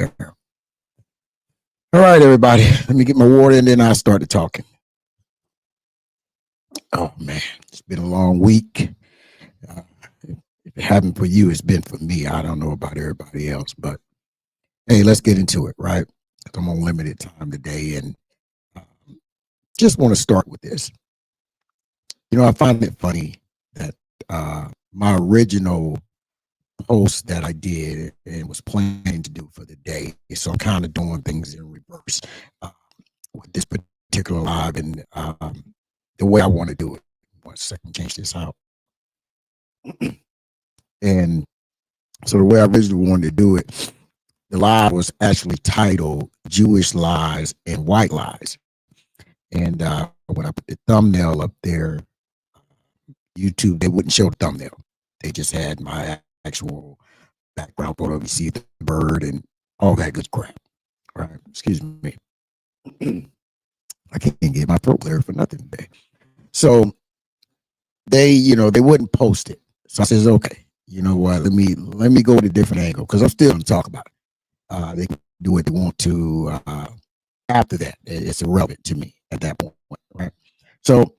here. All right, everybody. Let me get my water and then I started talking. Oh man, it's been a long week. Uh, if it haven't for you, it's been for me. I don't know about everybody else, but hey, let's get into it, right? 'Cause I'm on limited time today, and um, just want to start with this. I find it funny that my original post that I did and was planning to do for the day, so I'm kind of doing things in reverse uh, with this particular live and the way I want to do it. 1 second, change this out. And so the way I originally wanted to do it, the live was actually titled Jewish Lies and White Lies. And when I put the thumbnail up there, YouTube, they wouldn't show the thumbnail. They just had my actual background photo. You see the bird and all that good crap. Right? Excuse me. I can't get my throat clear for nothing today. So they wouldn't post it. So I says, okay, you know what? Let me go with a different angle because I'm still going to talk about it. They can do what they want to after that. It's irrelevant to me at that point, right? So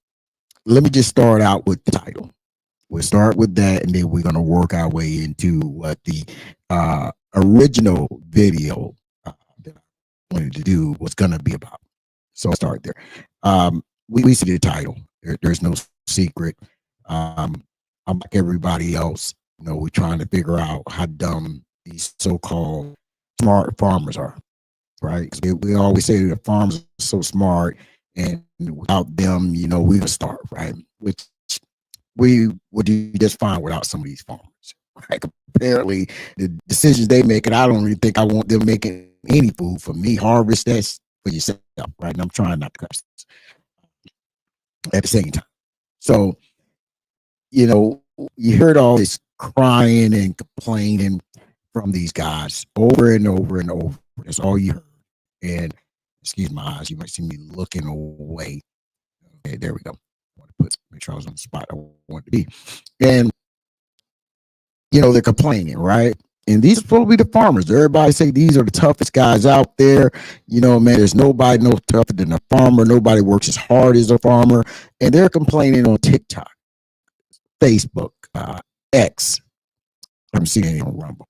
let me just start out with the title. We'll start with that, and then we're going to work our way into what the original video that I wanted to do was going to be about. So I'll start there. We see the title. There's no secret. I'm like everybody else. We're trying to figure out how dumb these so-called smart farmers are, right? We always say that the farmers are so smart, and without them, we would starve, right? Which we would do just fine without some of these farmers. Right? Apparently, the decisions they make, and I don't really think I want them making any food for me. Harvest that's for yourself, right? And I'm trying not to cuss at the same time. So, you heard all this crying and complaining from these guys over and over and over. That's all you heard. And excuse my eyes, you might see me looking away. Okay, there we go. I want to make sure I was on the spot I wanted to be. And they're complaining, right? And these are supposed to be the farmers. Everybody say these are the toughest guys out there. Man, there's nobody no tougher than a farmer. Nobody works as hard as a farmer. And they're complaining on TikTok, Facebook, X. I'm seeing it on Rumble.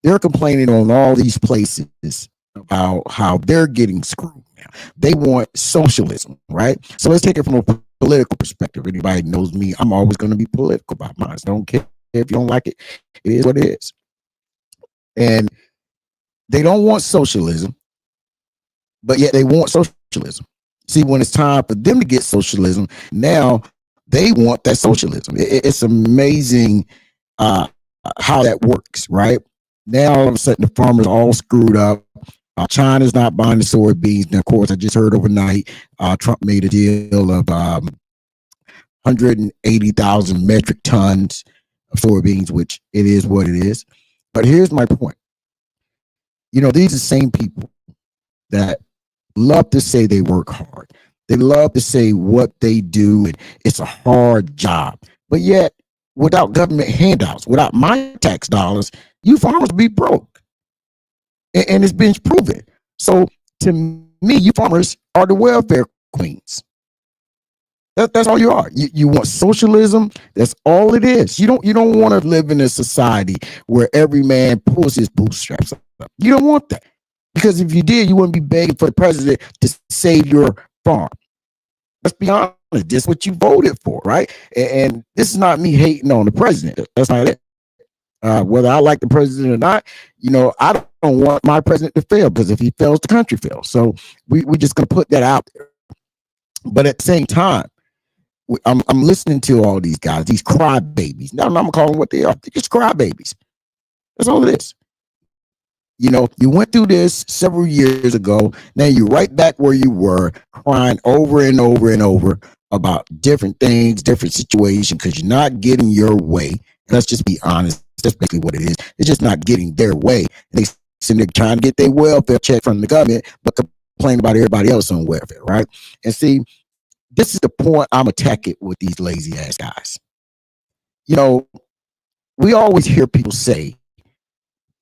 They're complaining on all these places about how they're getting screwed now. They want socialism, right? So let's take it from a political perspective. Anybody knows me, I'm always going to be political about mine. I don't care if you don't like it. It is what it is. And they don't want socialism, but yet they want socialism. See, when it's time for them to get socialism, now they want that socialism. It's amazing how that works, right? Now all of a sudden the farmers are all screwed up. China's not buying the soybeans. And of course, I just heard overnight Trump made a deal of 180,000 metric tons of soybeans, which it is what it is. But here's my point. These are the same people that love to say they work hard. They love to say what they do, and it's a hard job. But yet, without government handouts, without my tax dollars, you farmers be broke. And it's been proven. So to me, you farmers are the welfare queens. That's all you are. You want socialism. That's all it is. You don't want to live in a society where every man pulls his bootstraps up. You don't want that. Because if you did, you wouldn't be begging for the president to save your farm. Let's be honest. This is what you voted for, right? And this is not me hating on the president. That's not it. Whether I like the president or not, I don't want my president to fail, because if he fails, the country fails. So we're just going to put that out there. But at the same time, I'm listening to all these guys, these crybabies. Now I'm going to call them what they are. They're just crybabies. That's all it is. You went through this several years ago. Now you're right back where you were, crying over and over and over about different things, different situations, because you're not getting your way. Let's just be honest. That's basically what it is. It's just not getting their way. And they sitting there trying to get their welfare check from the government, but complain about everybody else on welfare, right? And see, this is the point I'm attacking with these lazy ass guys. We always hear people say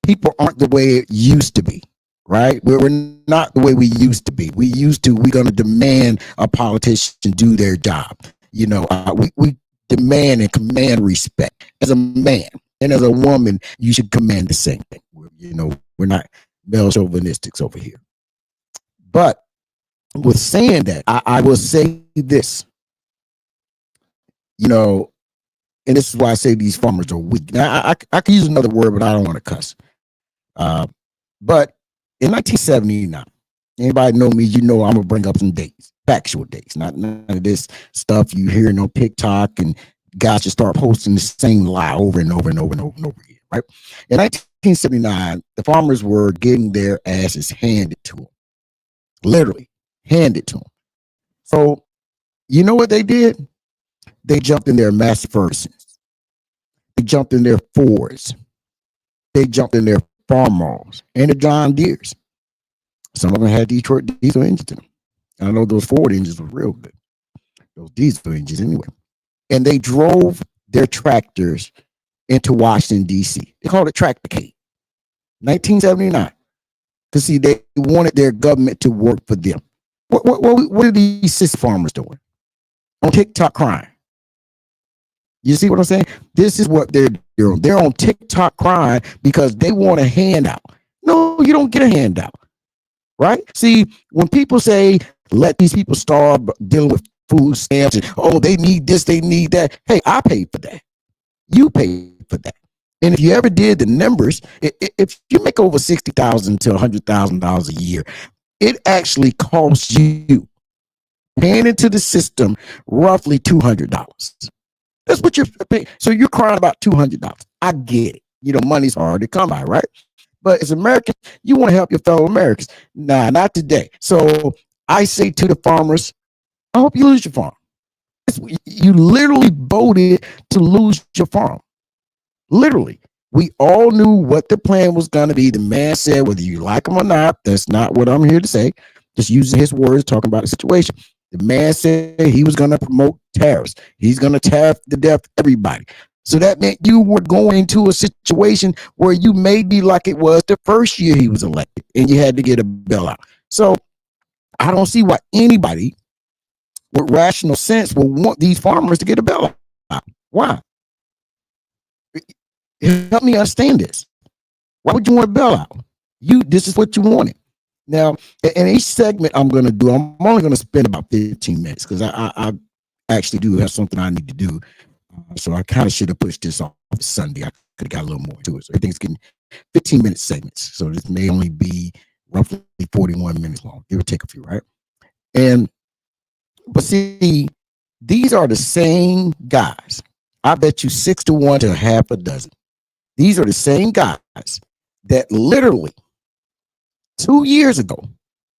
people aren't the way it used to be, right? We're not the way we used to be. We're going to demand a politician do their job. We demand and command respect as a man, and as a woman, you should command the same thing. We're not male chauvinistics over here. But with saying that, I will say this, and this is why I say these farmers are weak. Now, I could use another word, but I don't want to cuss. But in 1979, anybody know me, I'm going to bring up some dates, factual dates, not none of this stuff you hear on TikTok and guys just start posting the same lie over and over and over and over and over again, right? In 1979, the farmers were getting their asses handed to them, literally handed to them. So, you know what they did? They jumped in their Massey Fergusons. They jumped in their Fords. They jumped in their Farmers and the John Deeres. Some of them had Detroit diesel engines in them. I know those Ford engines were real good. Those diesel engines anyway. And they drove their tractors into Washington, D.C. They called it Tractorcade. 1979. Because see, they wanted their government to work for them. What are these cis farmers doing? On TikTok crying. You see what I'm saying? This is what they're doing. They're on TikTok crying because they want a handout. No, you don't get a handout. Right? See, when people say, let these people starve dealing with food stamps, and, oh, they need this, they need that. Hey, I paid for that. You paid for that. And if you ever did the numbers, if you make over $60,000 to $100,000 a year, it actually costs you, paying into the system, roughly $200. That's what you're paying. So you're crying about $200. I get it. Money's hard to come by, right? But as Americans, you want to help your fellow Americans. Nah, not today. So I say to the farmers, I hope you lose your farm. You literally voted to lose your farm. Literally. We all knew what the plan was going to be. The man said, whether you like him or not, that's not what I'm here to say. Just using his words, talking about the situation. The man said he was going to promote tariffs. He's going to tariff to death everybody. So that meant you were going into a situation where you may be like it was the first year he was elected, and you had to get a bailout. So I don't see why anybody with rational sense will want these farmers to get a bailout. Why? Help me understand this. Why would you want a bailout? This is what you wanted. Now, in each segment I'm going to do, I'm only going to spend about 15 minutes because I actually do have something I need to do. So I kind of should have pushed this off Sunday. I could have got a little more into it. So everything's getting 15-minute segments. So this may only be roughly 41 minutes long. Give or take a few, right? But see, these are the same guys. I bet you 6 to 1 to half a dozen. These are the same guys that literally 2 years ago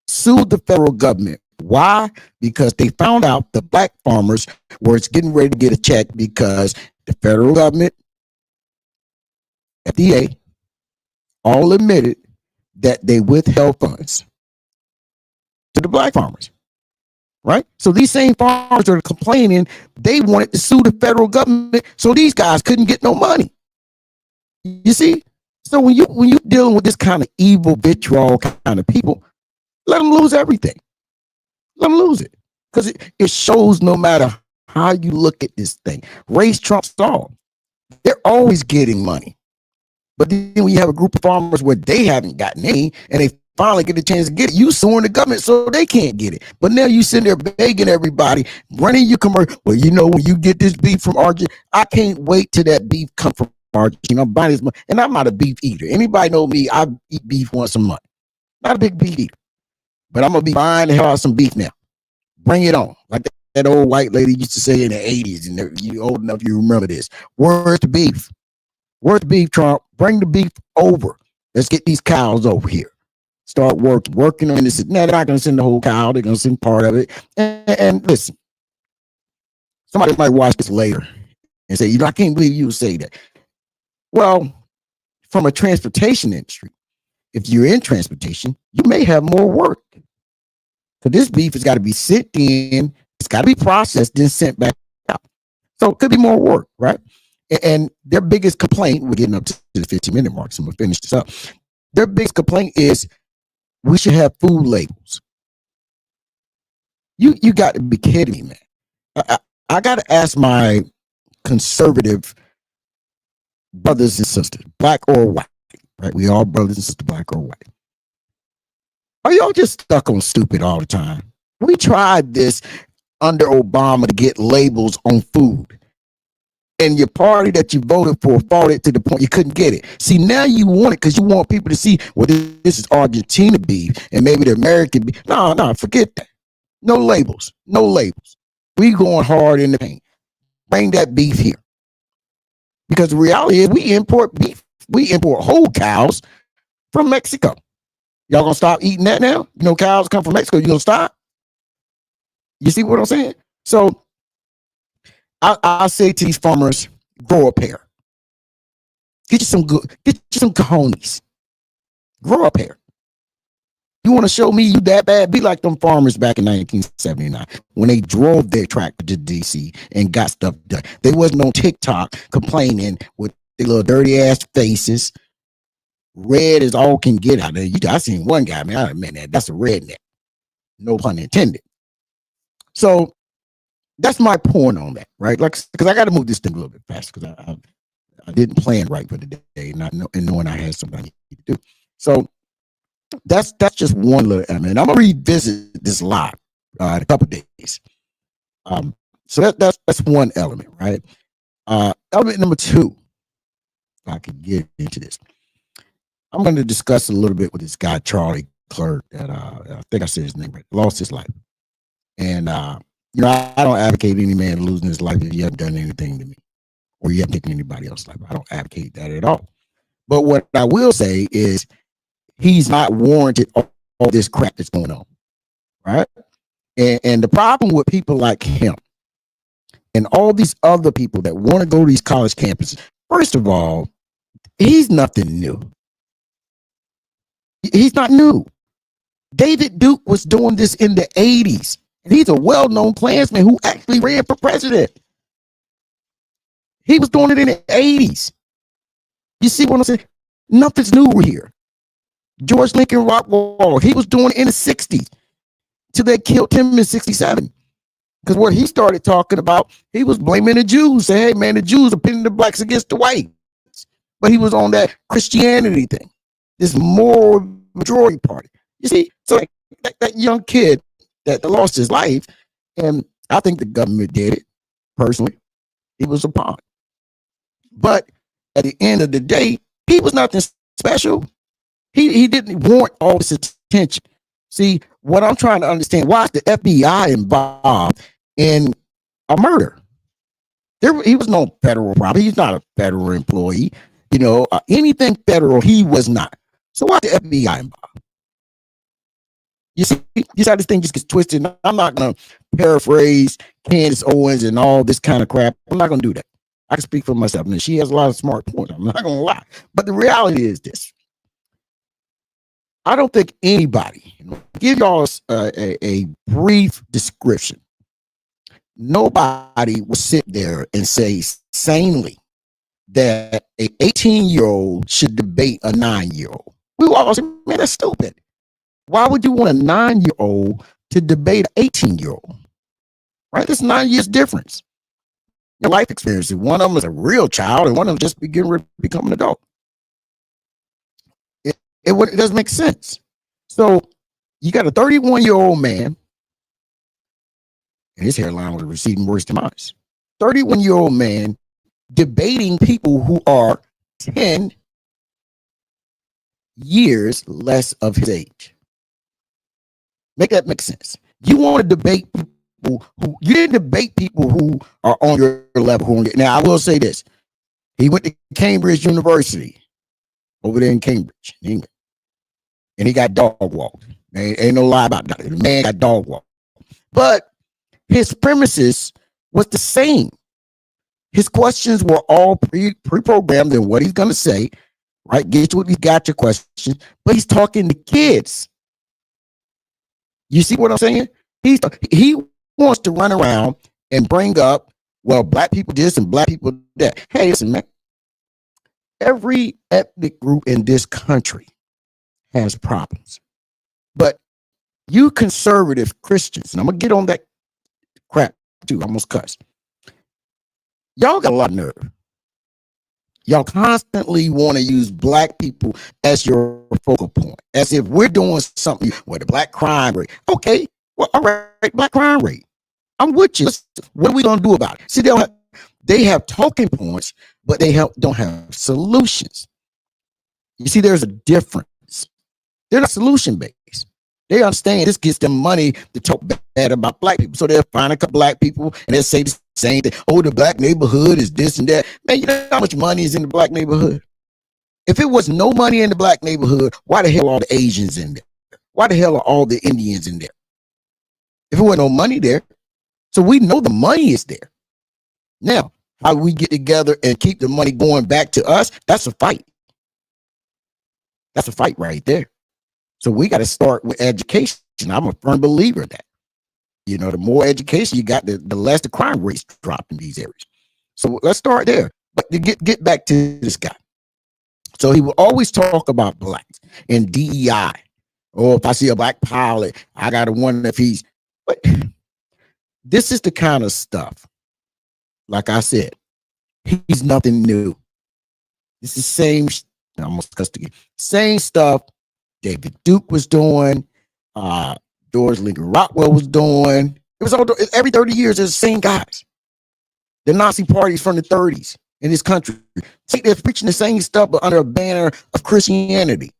sued the federal government. Why? Because they found out the black farmers were getting ready to get a check because the federal government, FDA, all admitted that they withheld funds to the black farmers. Right? So these same farmers are complaining they wanted to sue the federal government so these guys couldn't get no money. You see? So when you're dealing with this kind of evil, vitriol kind of people, let them lose everything. Let them lose it. Because it shows no matter how you look at this thing. Race trumps all. They're always getting money. But then when you have a group of farmers where they haven't gotten any and they finally get a chance to get it, you suing the government so they can't get it. But now you sitting there begging everybody, running your commercial. Well, when you get this beef from Argentina, I can't wait till that beef come from Argentina. I'm buying this money. And I'm not a beef eater. Anybody know me? I eat beef once a month. Not a big beef eater. But I'm going to be buying the hell out of some beef now. Bring it on. Like that old white lady used to say in the 80s, and you old enough, you remember this. Where's the beef? Where's the beef, Trump? Bring the beef over. Let's get these cows over here. Start working on this. Now, they're not going to send the whole cow. They're going to send part of it. And listen, somebody might watch this later and say, I can't believe you would say that. Well, from a transportation industry, if you're in transportation, you may have more work. So this beef has got to be sent in, it's got to be processed, then sent back out. So it could be more work, right? And their biggest complaint, we're getting up to the 15-minute mark, so I'm gonna finish this up. Their biggest complaint is we should have food labels. You got to be kidding me, man. I got to ask my conservative brothers and sisters, black or white, right? We all brothers and sisters, black or white. Are y'all just stuck on stupid all the time? We tried this under Obama to get labels on food. And your party that you voted for fought it to the point you couldn't get it. See, now you want it because you want people to see, well, this is Argentina beef and maybe the American beef. No, forget that. No labels. No labels. We going hard in the paint. Bring that beef here. Because the reality is we import beef. We import whole cows from Mexico. Y'all gonna stop eating that now? You know, cows come from Mexico. You gonna stop? You see what I'm saying? So I say to these farmers, grow a pair. Get you some cojones. Grow a pair. You want to show me you that bad? Be like them farmers back in 1979 when they drove their tractor to DC and got stuff done. They wasn't on TikTok complaining with their little dirty ass faces. Red as all can get out there. I seen one guy, man. I admit that's a redneck. No pun intended. So that's my point on that, right? Like, because I got to move this thing a little bit faster because I didn't plan right for the day, and knowing I had something I need to do. So that's just one little element. I'm gonna revisit this lot in a couple of days. So that's one element, right? Element number two, if I could get into this, I'm going to discuss a little bit with this guy Charlie Clerk that I think I said his name right, lost his life, and you know, I don't advocate any man losing his life if he hasn't done anything to me or you haven't taken anybody else's life. I don't advocate that at all. But what I will say is he's not warranted all this crap that's going on, right? And the problem with people like him and all these other people that want to go to these college campuses, first of all, he's nothing new. He's not new. David Duke was doing this in the 80s. And he's a well-known Klansman who actually ran for president. He was doing it in the 80s. You see what I'm saying? Nothing's new here. George Lincoln Rockwall, he was doing it in the 60s till they killed him in 67. Because what he started talking about, he was blaming the Jews. Say, hey, man, the Jews are pitting the blacks against the whites. But he was on that Christianity thing, this moral majority party. You see, so that young kid that lost his life, and I think the government did it, personally. He was a pawn. But at the end of the day, he was nothing special. He didn't want all this attention. See, what I'm trying to understand, why is the FBI involved in a murder? He was no federal problem. He's not a federal employee. You know, anything federal, he was not. So why the FBI involved? You see how this thing just gets twisted. I'm not going to paraphrase Candace Owens and all this kind of crap. I'm not going to do that. I can speak for myself. And she has a lot of smart points. I'm not going to lie. But the reality is this. I don't think anybody, give y'all a brief description. Nobody will sit there and say sanely that a 18-year-old should debate a 9-year-old. We all say, man, that's stupid. Why would you want a 9-year-old to debate an 18-year-old? Right? There's 9 years difference. Your life experiences. One of them is a real child, and one of them just become an adult. It doesn't make sense. So you got a 31-year-old man, and his hairline was receding worse than mine. 31-year-old man debating people who are 10 years less of his age. Make that make sense. You want to debate people you didn't debate people who are on your level. Now, I will say this. He went to Cambridge University over there in Cambridge, England. And he got dog walked. Ain't no lie about that. The man got dog walked. But his premises was the same. His questions were all pre-programmed in what he's going to say, right? Get you what he's got your questions, but he's talking to kids. You see what I'm saying? He wants to run around and bring up well, black people this and black people that. Hey, listen, man, every ethnic group in this country has problems. But you conservative Christians, and I'm going to get on that crap too, I almost cussed. Y'all got a lot of nerve. Y'all constantly want to use black people as your focal point, as if we're doing something. Well, the black crime rate. Okay, well, all right, black crime rate. I'm with you. What are we going to do about it? See, they have talking points, but they don't have solutions. You see, there's a difference. They're not solution based. They understand this gets them money to talk bad about black people. So they'll find a couple black people and they'll say the same thing. Oh, the black neighborhood is this and that. Man, you know how much money is in the black neighborhood? If it was no money in the black neighborhood, why the hell are all the Asians in there? Why the hell are all the Indians in there? If it wasn't no money there. So we know the money is there. Now, how we get together and keep the money going back to us, that's a fight. That's a fight right there. So we got to start with education. I'm a firm believer in that. You know, the more education you got, the less the crime rates drop in these areas. So let's start there. But to get back to this guy. So he will always talk about blacks and DEI. Or if I see a black pilot, I got to wonder if he's. But this is the kind of stuff, like I said, he's nothing new. This is same, I almost cussed again, same stuff David Duke was doing, George Lincoln Rockwell was doing. It was all every 30 years, there's the same guys. The Nazi parties from the 30s in this country. They're preaching the same stuff, but under a banner of Christianity.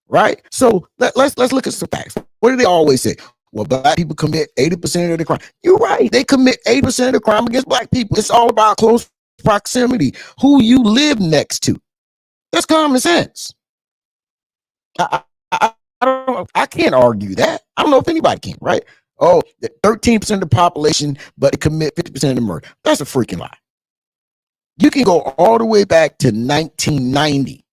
Right? So let's look at some facts. What do they always say? Well, black people commit 80% of the crime. You're right. They commit 80% of the crime against black people. It's all about close proximity, who you live next to. That's common sense. I can't argue that. I don't know if anybody can, right? Oh, 13% of the population, but they commit 50% of the murder. That's a freaking lie. You can go all the way back to 1990.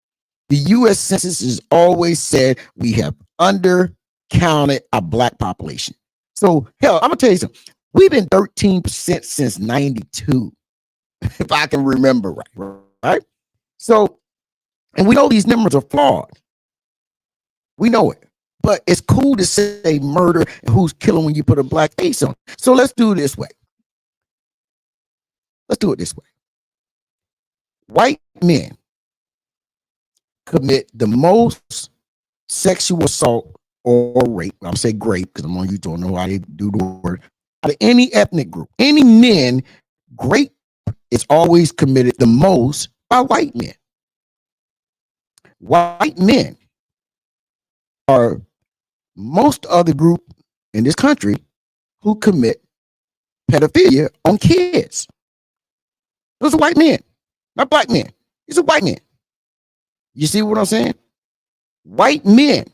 The U.S. Census has always said we have undercounted our black population. So, hell, I'm going to tell you something. We've been 13% since 92, if I can remember right? So, and we know these numbers are flawed. We know it. But it's cool to say murder and who's killing when you put a black face on. So let's do it this way. Let's do it this way. White men commit the most sexual assault or rape. I'm saying grape because I'm on you don't know how they do the word. Out of any ethnic group, any men, grape is always committed the most by white men. White men are most other group in this country who commit pedophilia on kids. Those are white men, not black men. These are white men. You see what I'm saying? White men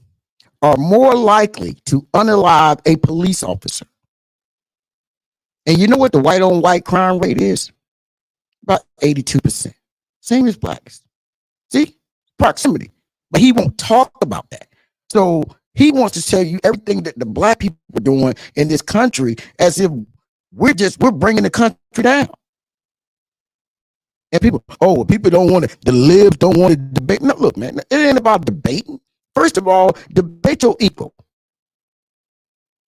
are more likely to unalive a police officer. And you know what the white on white crime rate is? About 82%. Same as blacks. See? Proximity. But he won't talk about that. So he wants to tell you everything that the black people are doing in this country as if we're bringing the country down. And people don't want to, the libs don't want to debate. No, look, man, it ain't about debating. First of all, debate your equal.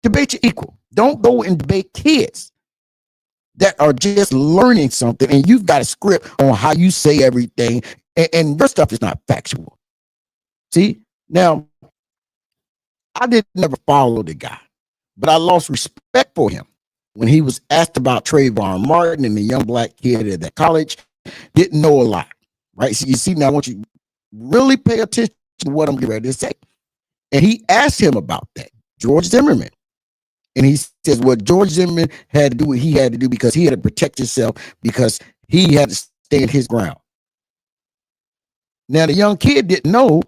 Debate your equal. Don't go and debate kids that are just learning something and you've got a script on how you say everything and your stuff is not factual. See? Now, I didn't never follow the guy, but I lost respect for him when he was asked about Trayvon Martin and the young black kid at that college. Didn't know a lot, right? So you see, now I want you to really pay attention to what I'm getting ready to say. And he asked him about that, George Zimmerman. And he says, well, George Zimmerman had to do what he had to do because he had to protect himself because he had to stand his ground. Now, the young kid didn't know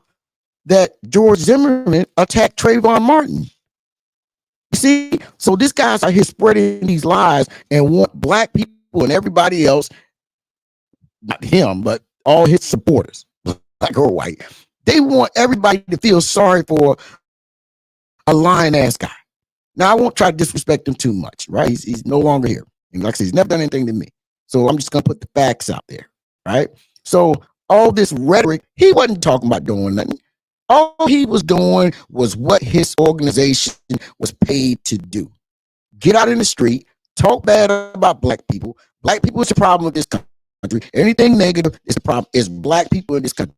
that George Zimmerman attacked Trayvon Martin. You see, so this guy's out here spreading these lies and want black people and everybody else, not him, but all his supporters, black or white, they want everybody to feel sorry for a lying ass guy. Now, I won't try to disrespect him too much, right? He's no longer here. And like I said, he's never done anything to me. So I'm just going to put the facts out there, right? So all this rhetoric, he wasn't talking about doing nothing. All he was doing was what his organization was paid to do. Get out in the street, talk bad about black people. Black people is the problem with this country. Anything negative is the problem. Is black people in this country.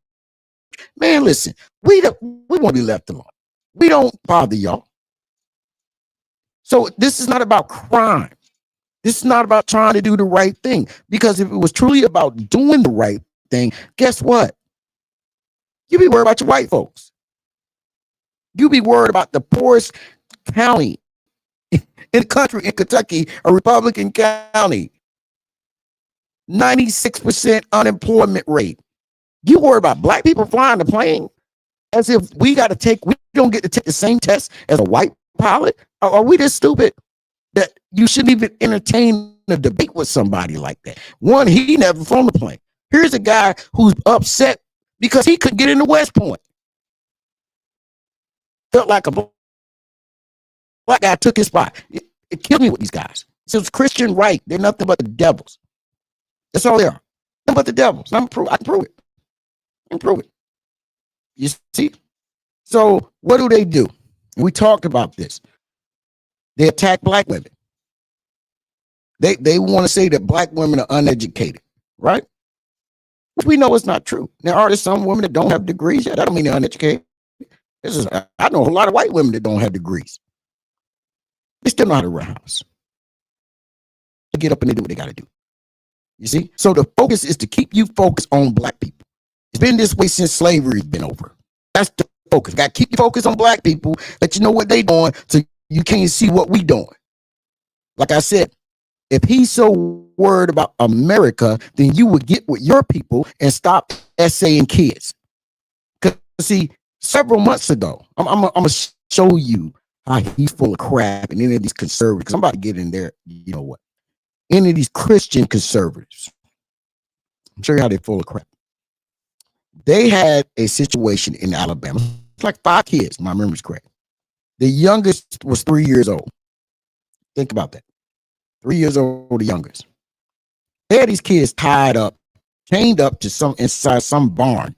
Man, listen, we want to be left alone. We don't bother y'all. So this is not about crime. This is not about trying to do the right thing. Because if it was truly about doing the right thing, guess what? You be worried about your white folks. You be worried about the poorest county in the country, in Kentucky, a Republican county. 96% unemployment rate. You worry about black people flying the plane as if we don't get to take the same test as a white pilot? Are we this stupid that you shouldn't even entertain a debate with somebody like that? One, he never flown the plane. Here's a guy who's upset because he couldn't get into West Point. Felt like a black guy took his spot. It killed me with these guys. So it's Christian right. They're nothing but the devils. That's all they are. Nothing but the devils. I can prove it. I can prove it. You see? So what do? We talked about this. They attack black women. They want to say that black women are uneducated, right? Which we know is not true. Now, are there some women that don't have degrees? Yeah, that don't mean they're uneducated. I know a lot of white women that don't have degrees. They still know how to run a house. They get up and they do what they got to do. You see? So the focus is to keep you focused on black people. It's been this way since slavery's been over. That's the focus. Got to keep you focused on black people, let you know what they doing so you can't see what we doing. Like I said, if he's so worried about America, then you would get with your people and stop essaying kids. Because see, several months ago, I'm gonna show you how he's full of crap and any of these conservatives. Because I'm about to get in there, you know what? Any of these Christian conservatives. I'm sure you how they're full of crap. They had a situation in Alabama. It's like 5 kids, my memory's correct. The youngest was 3 years old. Think about that. 3 years old, the youngest. They had these kids tied up, chained up to inside some barn.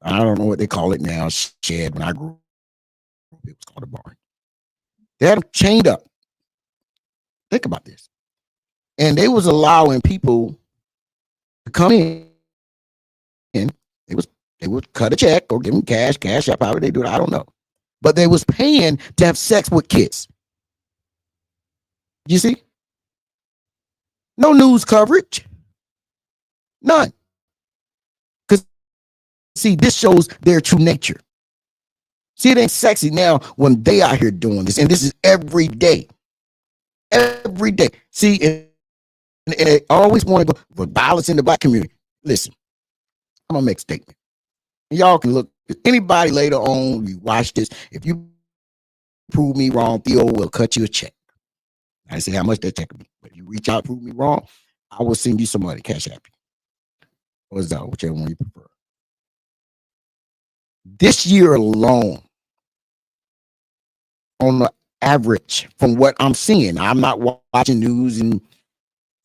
I don't know what they call it now, shed. When I grew up, it was called a barn. They had them chained up. Think about this. And they was allowing people to come in. They would cut a check or give them cash up, however they do it, I don't know. But they was paying to have sex with kids. You see? No news coverage. None. Because, see, this shows their true nature. See, it ain't sexy now when they out here doing this. And this is every day. Every day. See, and they always want to go for violence in the black community. Listen, I'm going to make a statement. Y'all can look, anybody later on, you watch this. If you prove me wrong, Theo will cut you a check. I say how much that check will be. But if you reach out, prove me wrong, I will send you some money, cash app. Or is that whichever one you prefer? This year alone, on the average, from what I'm seeing, I'm not watching news in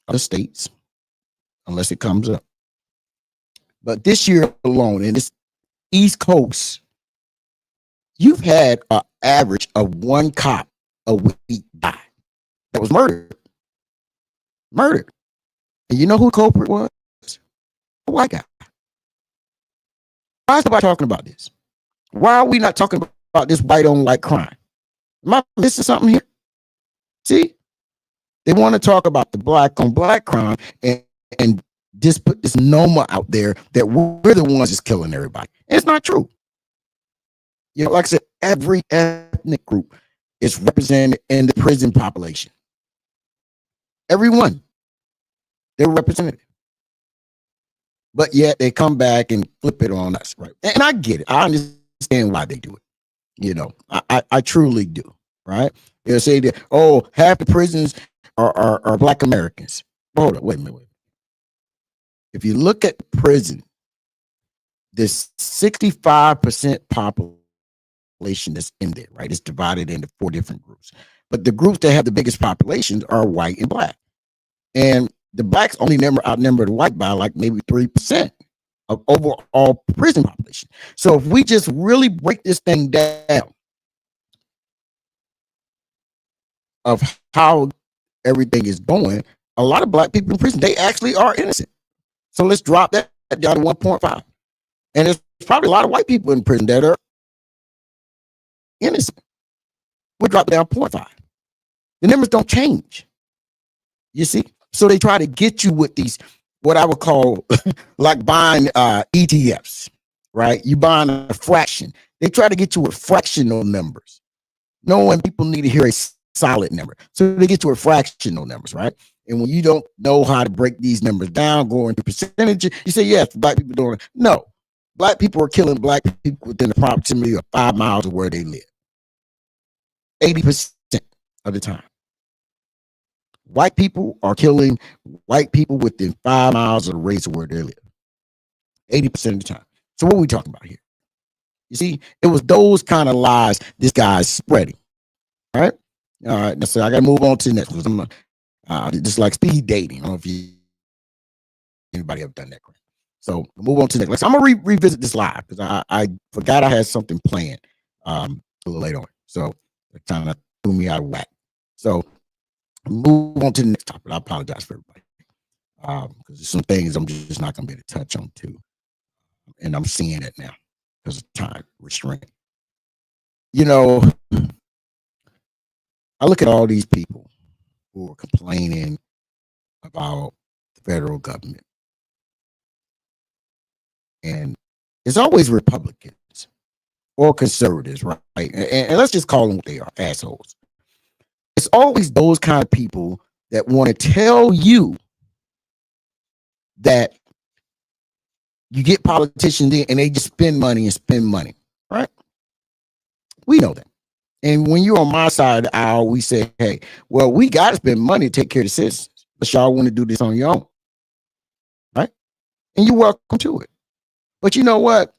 other states unless it comes up. But this year alone, in this East Coast, you've had an average of 1 cop a week die that was murdered. Murdered. And you know who the culprit was? A white guy. Why is nobody talking about this? Why are we not talking about this white on white crime? Am I missing something here? See? They want to talk about the black on black crime and just put this NOMA out there that we're the ones that's killing everybody. And it's not true. You know, like I said, every ethnic group is represented in the prison population. Everyone. They're represented. But yet they come back and flip it on us, right? And I get it. I understand why they do it. You know, I truly do, right? They'll say that, oh, half the prisons are black Americans. Hold on, wait a minute. If you look at prison, there's 65% population that's in there, right? It's divided into 4 different groups. But the groups that have the biggest populations are white and black. And the blacks only outnumber the white by like maybe 3% of overall prison population. So if we just really break this thing down of how everything is going, a lot of black people in prison, they actually are innocent. So let's drop that down to 1.5. And there's probably a lot of white people in prison that are innocent. We'll drop it down 0.5. The numbers don't change. You see? So they try to get you with these, what I would call like buying ETFs, right? You buying a fraction. They try to get you with fractional numbers, knowing people need to hear a solid number. So they get you with fractional numbers, right? And when you don't know how to break these numbers down, go into percentages, you say, yes, black people doing it. No, black people are killing black people within the proximity of 5 miles of where they live. 80% of the time. White people are killing white people within 5 miles of the radius of where they live. 80% of the time. So what are we talking about here? You see, it was those kind of lies this guy's spreading. All right. All right. So I got to move on to the next one. Just like speed dating. I don't know if anybody ever done that. So move on to the next. I'm gonna revisit this live because I forgot I had something planned a little later on. So it kind of threw me out of whack. So move on to the next topic. I apologize for everybody because there's some things I'm just not gonna be able to touch on too, and I'm seeing it now because of time restraint. You know, I look at all these people who are complaining about the federal government, and it's always Republicans or conservatives, right? And let's just call them what they are, assholes. It's always those kind of people that want to tell you that you get politicians in and they just spend money, right? We know that. And when you're on my side of the aisle, we say, hey, well, we got to spend money to take care of the citizens, but y'all want to do this on your own, right? And you're welcome to it. But you know what?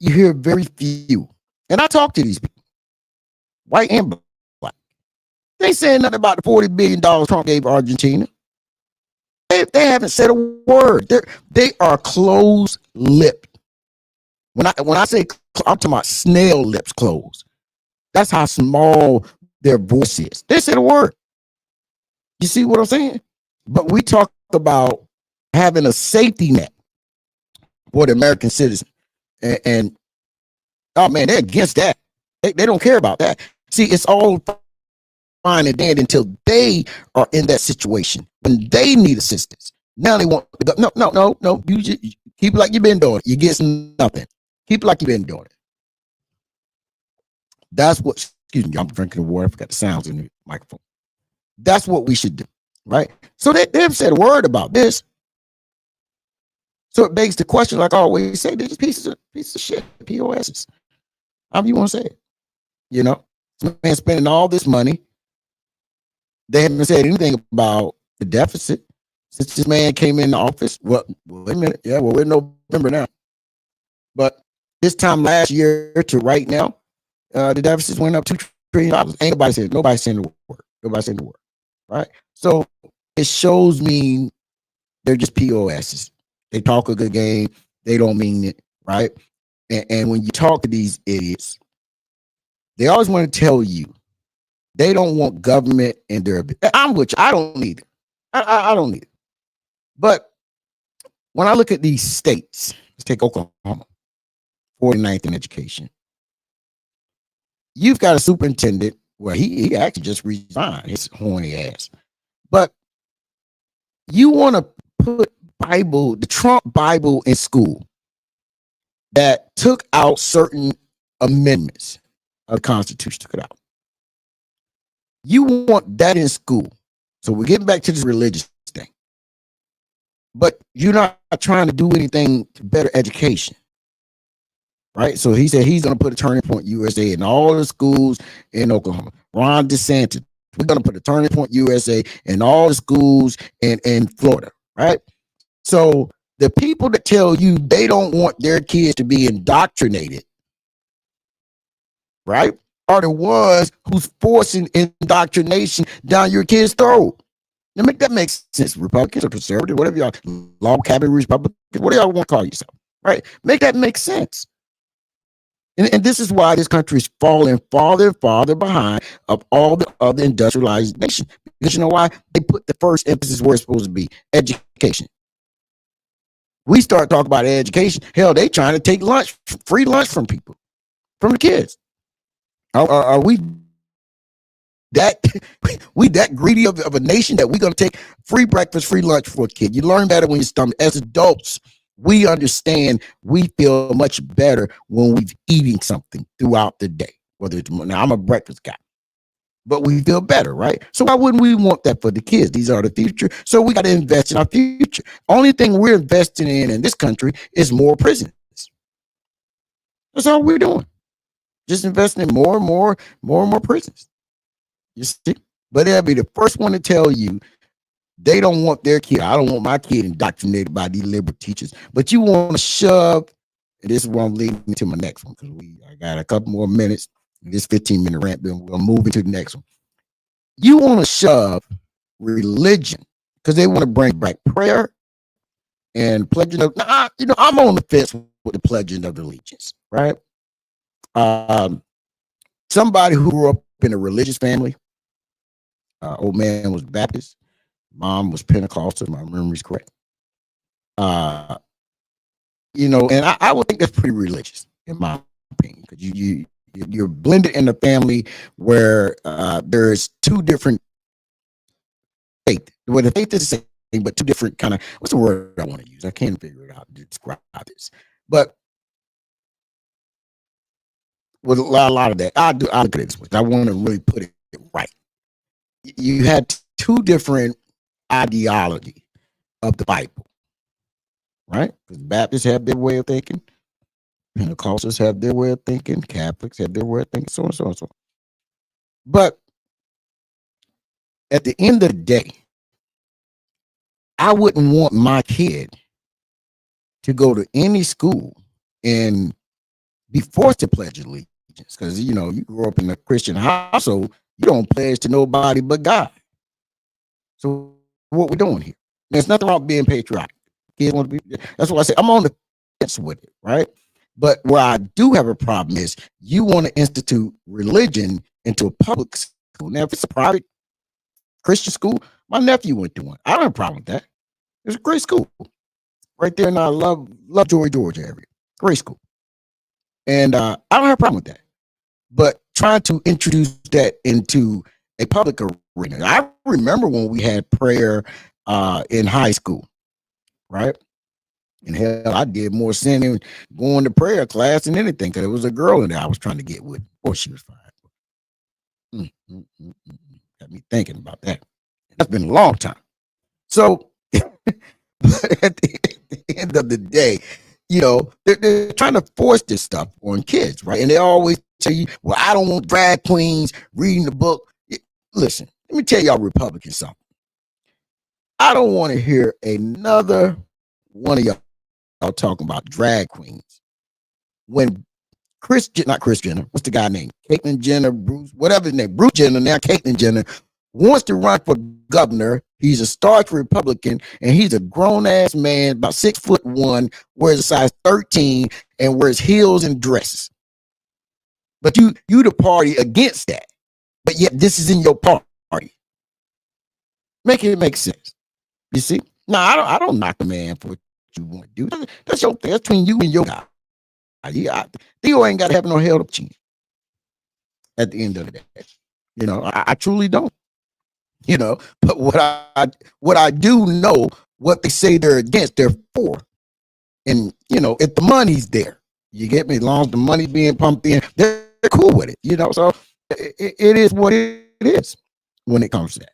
You hear very few. And I talk to these people, white and black. They ain't saying nothing about the $40 billion Trump gave Argentina. They haven't said a word. They are closed-lipped. When I say, I'm talking about snail lips closed. That's how small their voice is. They said a word. You see what I'm saying? But we talk about having a safety net for the American citizen. And oh man, they're against that. They don't care about that. See, it's all fine and dandy until they are in that situation when they need assistance. Now they want to go, no. You just keep it like you've been doing it. You get nothing. Keep it like you've been doing it. That's what, excuse me, I'm drinking the water. I forgot the sounds in the microphone. That's what we should do, right? So they haven't said a word about this. So it begs the question, like I always say, they're just pieces of shit, POSs. However you want to say it. You know, this man spending all this money. They haven't said anything about the deficit since this man came in the office. Well, wait a minute. Yeah, well, we're in November now. But this time last year to right now, the deficit went up $2 trillion. Ain't nobody saying the word. Nobody saying the word. Right? So it shows me they're just POSs. They talk a good game. They don't mean it. Right? And when you talk to these idiots, they always want to tell you they don't want government in their. I'm with you. I don't need it. I don't need it. But when I look at these states, let's take Oklahoma, 49th in education. You've got a superintendent. Well, he actually just resigned, his horny ass. But you want to put the Trump Bible in school that took out certain amendments of the Constitution, took it out. You want that in school. So we're getting back to this religious thing. But you're not trying to do anything to better education. Right? So he said he's going to put a Turning Point USA in all the schools in Oklahoma. Ron DeSantis, we're going to put a Turning Point USA in all the schools in Florida. Right? So the people that tell you they don't want their kids to be indoctrinated, right, are the ones who's forcing indoctrination down your kid's throat. Now make that make sense. Republicans or conservative, whatever y'all, log cabin Republicans, whatever y'all want to call yourself, right? Make that make sense. And this is why this country is falling farther and farther behind of all the other industrialized nations. Because you know why? They put the first emphasis where it's supposed to be, education. We start talking about education. Hell, they trying to take lunch, free lunch from people, from the kids. Are we that we that greedy of a nation that we're going to take free breakfast, free lunch for a kid? You learn better when you stomach. As adults, we understand, we feel much better when we're eating something throughout the day. Whether it's, now I'm a breakfast guy, but we feel better, right? So why wouldn't we want that for the kids? These are the future. So we got to invest in our future. Only thing we're investing in this country is more prisons. That's all we're doing. Just investing in more and more prisons. You see? But they'll be the first one to tell you they don't want their kid. I don't want my kid indoctrinated by these liberal teachers. But you want to shove, and this is where I'm leading to my next one, because I got a couple more minutes. This 15-minute rant, then we'll move into the next one. You want to shove religion because they want to bring back prayer and pledging of. Now, I'm on the fence with the pledging of allegiance, right? Somebody who grew up in a religious family. Old man was Baptist, mom was Pentecostal. My memory's correct. And I would think that's pretty religious in my opinion, because you're blended in a family where there's two different faith. Well, the faith is the same, but two different kind of, what's the word I want to use? I can't figure it out to describe this. But with a lot of that, I look at it this way. I want to really put it right. You had two different ideology of the Bible, right? Because Baptists have their way of thinking, Pentecostals have their way of thinking, Catholics have their way of thinking, so on and so on and so on. But at the end of the day, I wouldn't want my kid to go to any school and be forced to pledge allegiance, because you grow up in a Christian household, you don't pledge to nobody but God. So what we're doing here? There's nothing wrong with being patriotic. Kids want to be. That's why I say I'm on the fence with it, right? But where I do have a problem is you want to institute religion into a public school. Now, if it's a private Christian school, my nephew went to one. I don't have a problem with that. It's a great school right there, and I love Georgia area. Great school, and I don't have a problem with that. But trying to introduce that into a public arena, I remember when we had prayer in high school, right? And hell, I did more sinning going to prayer class than anything, because there was a girl in there I was trying to get with. Boy, she was fine. Got me thinking about that. That's been a long time. So at the end of the day, they're trying to force this stuff on kids, right? And they always tell you, well, I don't want drag queens reading the book. Listen, let me tell y'all Republicans something. I don't want to hear another one of y'all talking about drag queens when not Kris Jenner, what's the guy named? Caitlyn Jenner, Bruce, whatever his name, Bruce Jenner, now Caitlyn Jenner, wants to run for governor. He's a staunch Republican, and he's a grown-ass man, about 6'1", wears a size 13, and wears heels and dresses. But you the party against that. But yet this is in your party. Make it make sense. You see? No, I don't knock a man for what you want to do. That's your thing. That's between you and your guy. Theo ain't got to have no held up chin at the end of the day. I truly don't. But what I do know, what they say they're against, they're for. And if the money's there, you get me, as long as the money's being pumped in, they're cool with it. So it is what it is when it comes to that.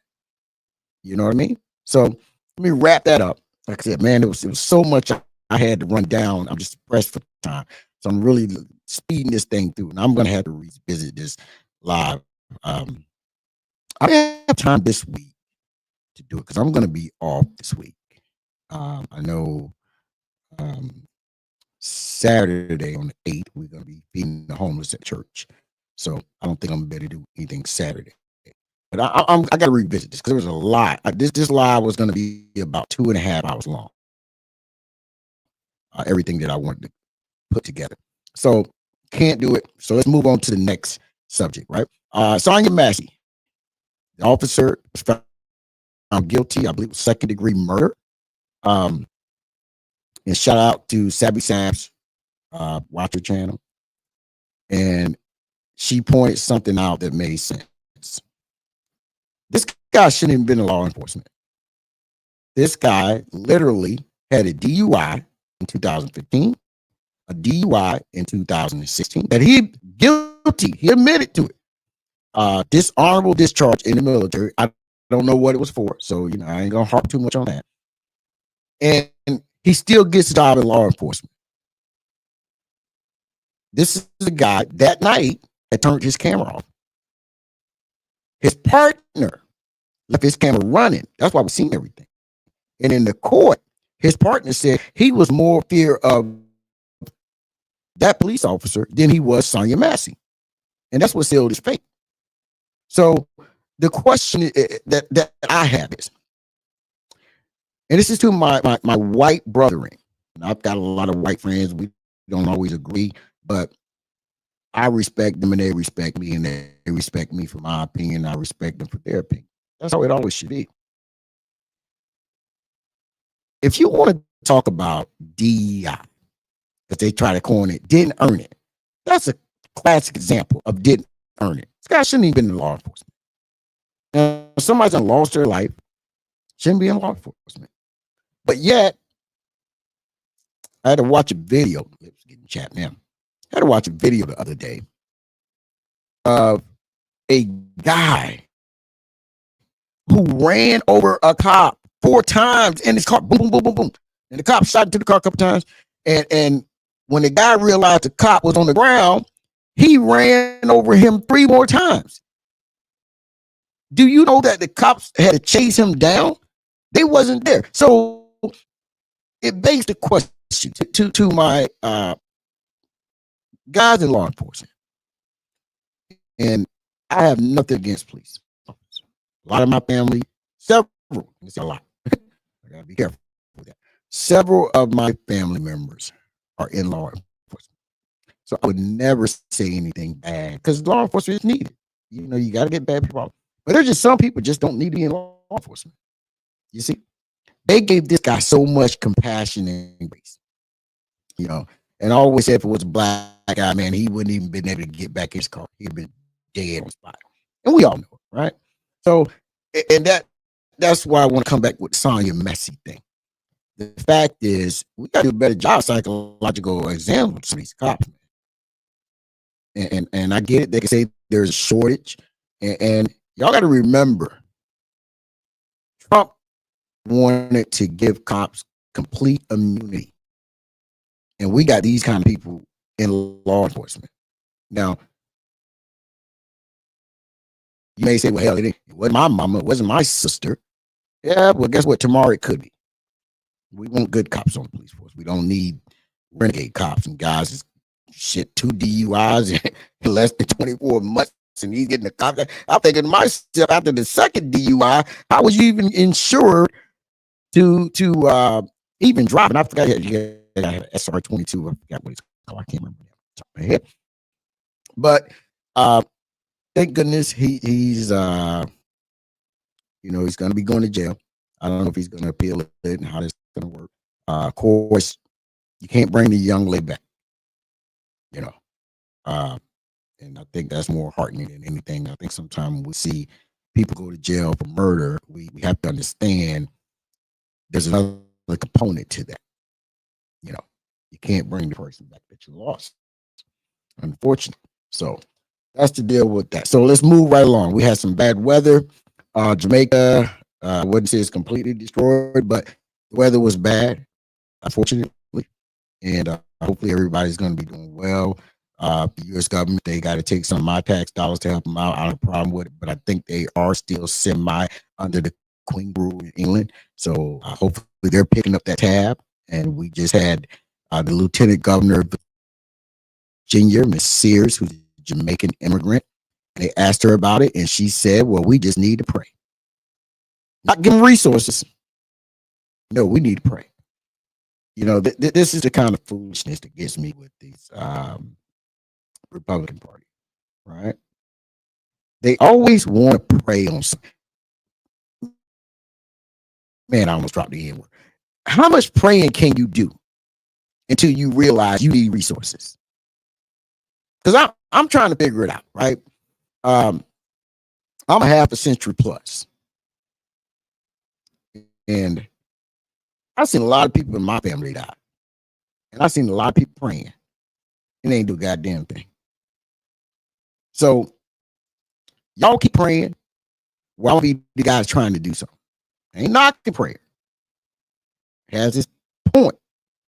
You know what I mean? So let me wrap that up. Like I said, man, it was so much I had to run down. I'm just pressed for time. So I'm really speeding this thing through, and I'm going to have to revisit this live. I have time this week to do it because I'm going to be off this week. I know Saturday on the 8th, we're going to be feeding the homeless at church. So I don't think I'm going to be able to do anything Saturday. I got to revisit this because there was a lot. This live was going to be about 2.5 hours long. Everything that I wanted to put together. So can't do it. So let's move on to the next subject, right? Sonia Massey, the officer, was found guilty, I believe, of second-degree murder. And shout out to Sabby Sam's Watcher channel. And she pointed something out that made sense. This guy shouldn't have been in law enforcement. This guy literally had a DUI in 2015, a DUI in 2016, that he guilty. He admitted to it. Dishonorable discharge in the military. I don't know what it was for, so I ain't gonna harp too much on that. And he still gets a job in law enforcement. This is a guy that night had turned his camera off. His partner left his camera running. That's why we're seeing everything. And in the court, his partner said he was more fear of that police officer than he was Sonia Massey. And that's what sealed his fate. So the question that I have is, and this is to my white brethren. I've got a lot of white friends. We don't always agree, but I respect them and they respect me, and they respect me for my opinion. I respect them for their opinion. That's how it always should be. If you want to talk about DEI, that they try to coin it, didn't earn it. That's a classic example of didn't earn it. This guy shouldn't even been in law enforcement. Now, somebody's done lost their life, shouldn't be in law enforcement. But yet, I had to watch a video. Let's get in chat now. I had to watch a video the other day of a guy who ran over a cop 4 times in his car. Boom, boom, boom, boom, boom. And the cop shot into the car a couple times. And when the guy realized the cop was on the ground, he ran over him 3 more times. Do you know that the cops had to chase him down? They wasn't there. So it begs the question to my guys in law enforcement. And I have nothing against police. A lot of my family, several, it's a lot. I gotta be careful with that. Several of my family members are in law enforcement. So I would never say anything bad because law enforcement is needed. You got to get bad people out. But there's just some people just don't need to be in law enforcement. You see, they gave this guy so much compassion and grace. And I always said if it was a black guy, man, he wouldn't even been able to get back in his car. He'd been dead on the spot. And we all know it, right? So, and that's why I want to come back with the Sonia Massey thing. The fact is, we got to do a better job psychological exams with some of these cops. And I get it. They can say there's a shortage. And y'all got to remember, Trump wanted to give cops complete immunity. And we got these kind of people in law enforcement. Now, you may say, well, hell, it wasn't my mama, it wasn't my sister. Yeah, well, guess what? Tomorrow it could be. We want good cops on the police force. We don't need renegade cops and guys is shit 2 DUIs in less than 24 months. And he's getting a cop. I'm thinking to myself, after the second DUI, how was you even insured to even drive? And I forgot you had SR22. I forgot what it's called. I can't remember that top of my head. But thank goodness he's going to be going to jail. I don't know if he's going to appeal it and how this is going to work. Of course, you can't bring the young lady back. And I think that's more heartening than anything. I think sometimes when we see people go to jail for murder, we have to understand there's another component to that. You can't bring the person back that you lost, unfortunately. So that's the deal with that. So let's move right along. We had some bad weather. Jamaica, I wouldn't say it's completely destroyed, but the weather was bad, unfortunately. And hopefully everybody's going to be doing well. The U.S. government, they got to take some of my tax dollars to help them out. I don't have a problem with it, but I think they are still semi under the Queen rule in England. So hopefully they're picking up that tab. And we just had the Lieutenant Governor of Virginia, Miss Sears, who's a Jamaican immigrant. They asked her about it, and she said, well, we just need to pray. Not give them resources. No, we need to pray. You know, this is the kind of foolishness that gets me with these Republican Party, right? They always want to prey on something. Man, I almost dropped the N word. How much praying can you do until you realize you need resources? Because I'm trying to figure it out, right? I'm a half a century plus, and I've seen a lot of people in my family die, and I've seen a lot of people praying, and they ain't do a goddamn thing. So y'all keep praying while the guy's trying to do something. Ain't knocking prayer. It has its point.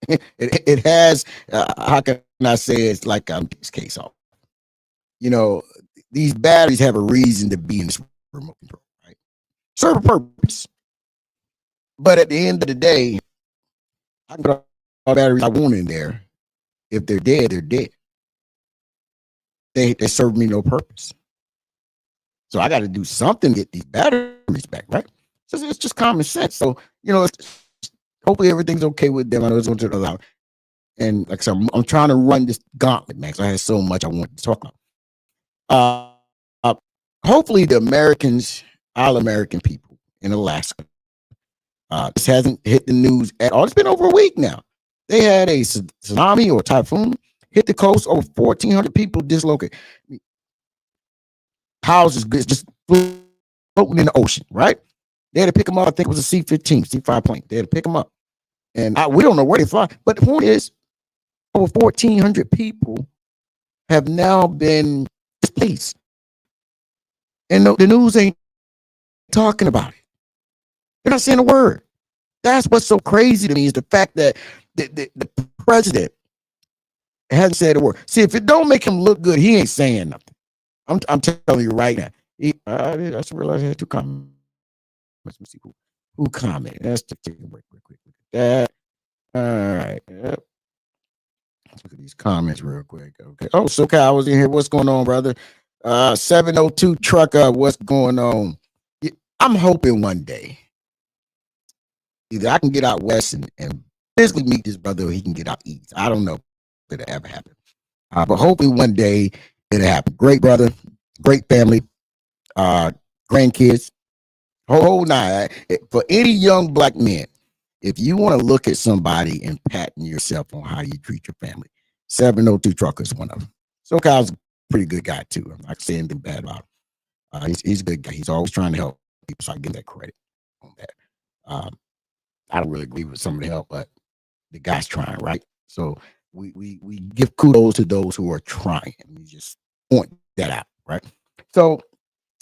it has, how can I say, it's like this case off. You know, these batteries have a reason to be in this remote control, right? Serve a purpose. But at the end of the day, I can put all the batteries I want in there. If they're dead, they're dead. They serve me no purpose. So I got to do something to get these batteries back, right? So it's just common sense. So, you know, hopefully everything's okay with them. I know it's going to allow. And like I said, I'm trying to run this gauntlet, man, because I had so much I wanted to talk about. Hopefully the Americans, all American people in Alaska, this hasn't hit the news at all. It's been over a week now. They had a tsunami or typhoon hit the coast. Over 1,400 people dislocated. Houses just floating in the ocean, right? They had to pick them up. I think it was a C-15, C-5 plane. They had to pick them up. And we don't know where they fly. But the point is, over 1,400 people have now been displaced. And the news ain't talking about it. They're not saying a word. That's what's so crazy to me, is the fact that the president hasn't said a word. See, if it don't make him look good, he ain't saying nothing. I'm telling you right now. I just realized I had 2 comments. Let me see who commented. Let's take a break real quick. That. All right. Yep. Let's look at these comments real quick. Okay. Oh, SoCal, I was in here. What's going on, brother? 702 trucker. What's going on? I'm hoping one day either I can get out west and physically meet this brother, or he can get out east. I don't know if it'll ever happen. But hopefully one day it'll happen. Great brother, great family, grandkids, whole nine. For any young black men, if you want to look at somebody and patent yourself on how you treat your family, 702 trucker is one of them. SoCal's a pretty good guy too. I'm not saying anything bad about him. He's a good guy. He's always trying to help people, so I give that credit on that. I don't really agree with some of the help, but the guy's trying, right? So we give kudos to those who are trying. We just point that out, right? So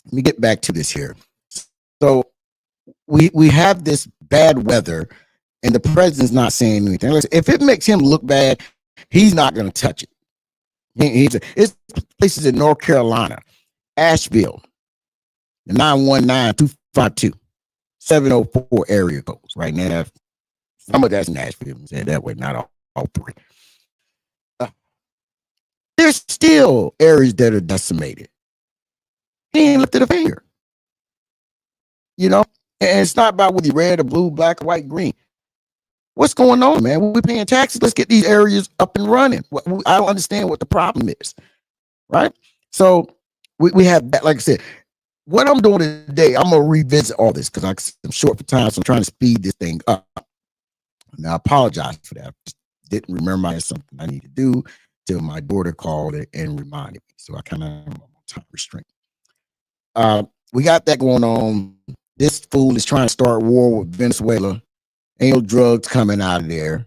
let me get back to this here. So we have this bad weather, and the president's not saying anything. Listen, if it makes him look bad, he's not going to touch it. It's places in North Carolina, Asheville, the 919-252. 704 area codes right now. Some of that's Nashville, said that way, not all 3. There's still areas that are decimated. He ain't lifted a finger. You know, and it's not about whether you're red or blue, black or white, green. What's going on, man? We're paying taxes. Let's get these areas up and running. I don't understand what the problem is, right? So we have that, like I said. What I'm doing today, I'm going to revisit all this because I'm short for time, so I'm trying to speed this thing up. Now, I apologize for that. I just didn't remember I had something I need to do till my daughter called and reminded me. So I kind of am on time restraint. We got that going on. This fool is trying to start war with Venezuela. Ain't no drugs coming out of there.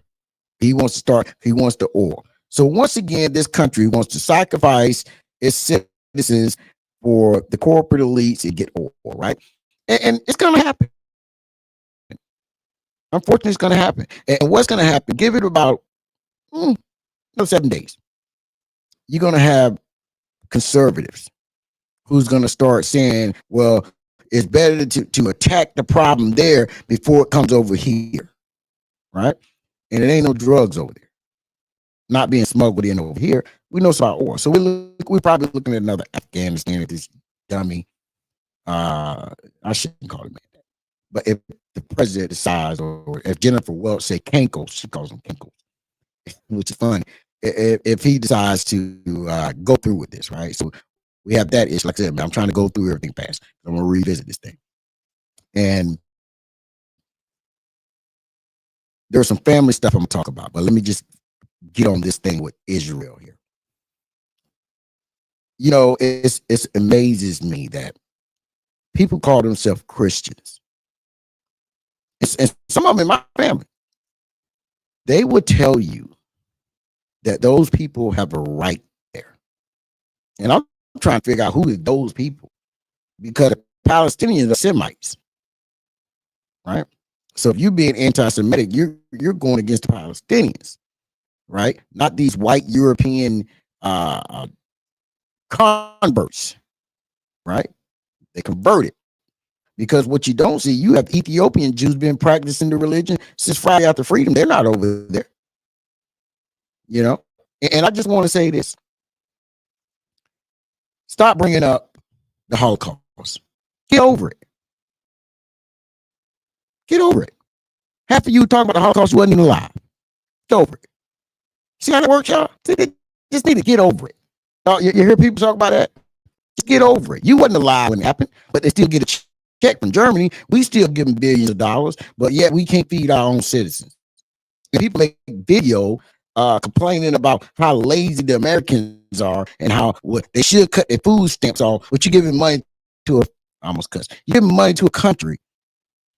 He wants the oil. So once again, this country wants to sacrifice its citizens for the corporate elites to get oil, right? And it's going to happen. Unfortunately, it's going to happen. And what's going to happen? Give it about 7 days. You're going to have conservatives who's going to start saying, well, it's better to attack the problem there before it comes over here, right? And it ain't no drugs over there. not being smuggled in over here. We know it's about oil. So we're probably looking at another Afghanistan at this dummy. I shouldn't call him that. But if the president decides, or if Jennifer Welch say Kinkos, she calls them Kinkos, which is funny. If he decides to go through with this, right? So we have that issue. Like I said, I'm trying to go through everything fast. I'm going to revisit this thing. And there's some family stuff I'm going to talk about, but let me just get on this thing with Israel here. You know, it amazes me that people call themselves Christians. And some of them in my family, they would tell you that those people have a right there. And I'm trying to figure out who is those people, because the Palestinians are Semites, right? So if you're being anti-Semitic, you're going against the Palestinians, right? Not these white European converts, right? They converted. Because what you don't see, you have Ethiopian Jews been practicing the religion since Friday After Freedom. They're not over there, you know? And I just want to say this. Stop bringing up the Holocaust. Get over it. Get over it. Half of you talking about the Holocaust, you wasn't even alive. Get over it. See how that works, y'all? They just need to get over it. You hear people talk about that? Just get over it. You wasn't alive when it happened, but they still get a check from Germany. We still give them billions of dollars, but yet we can't feed our own citizens. And people make video complaining about how lazy the Americans are and how they should cut their food stamps off, but you're giving money to you're giving money to a country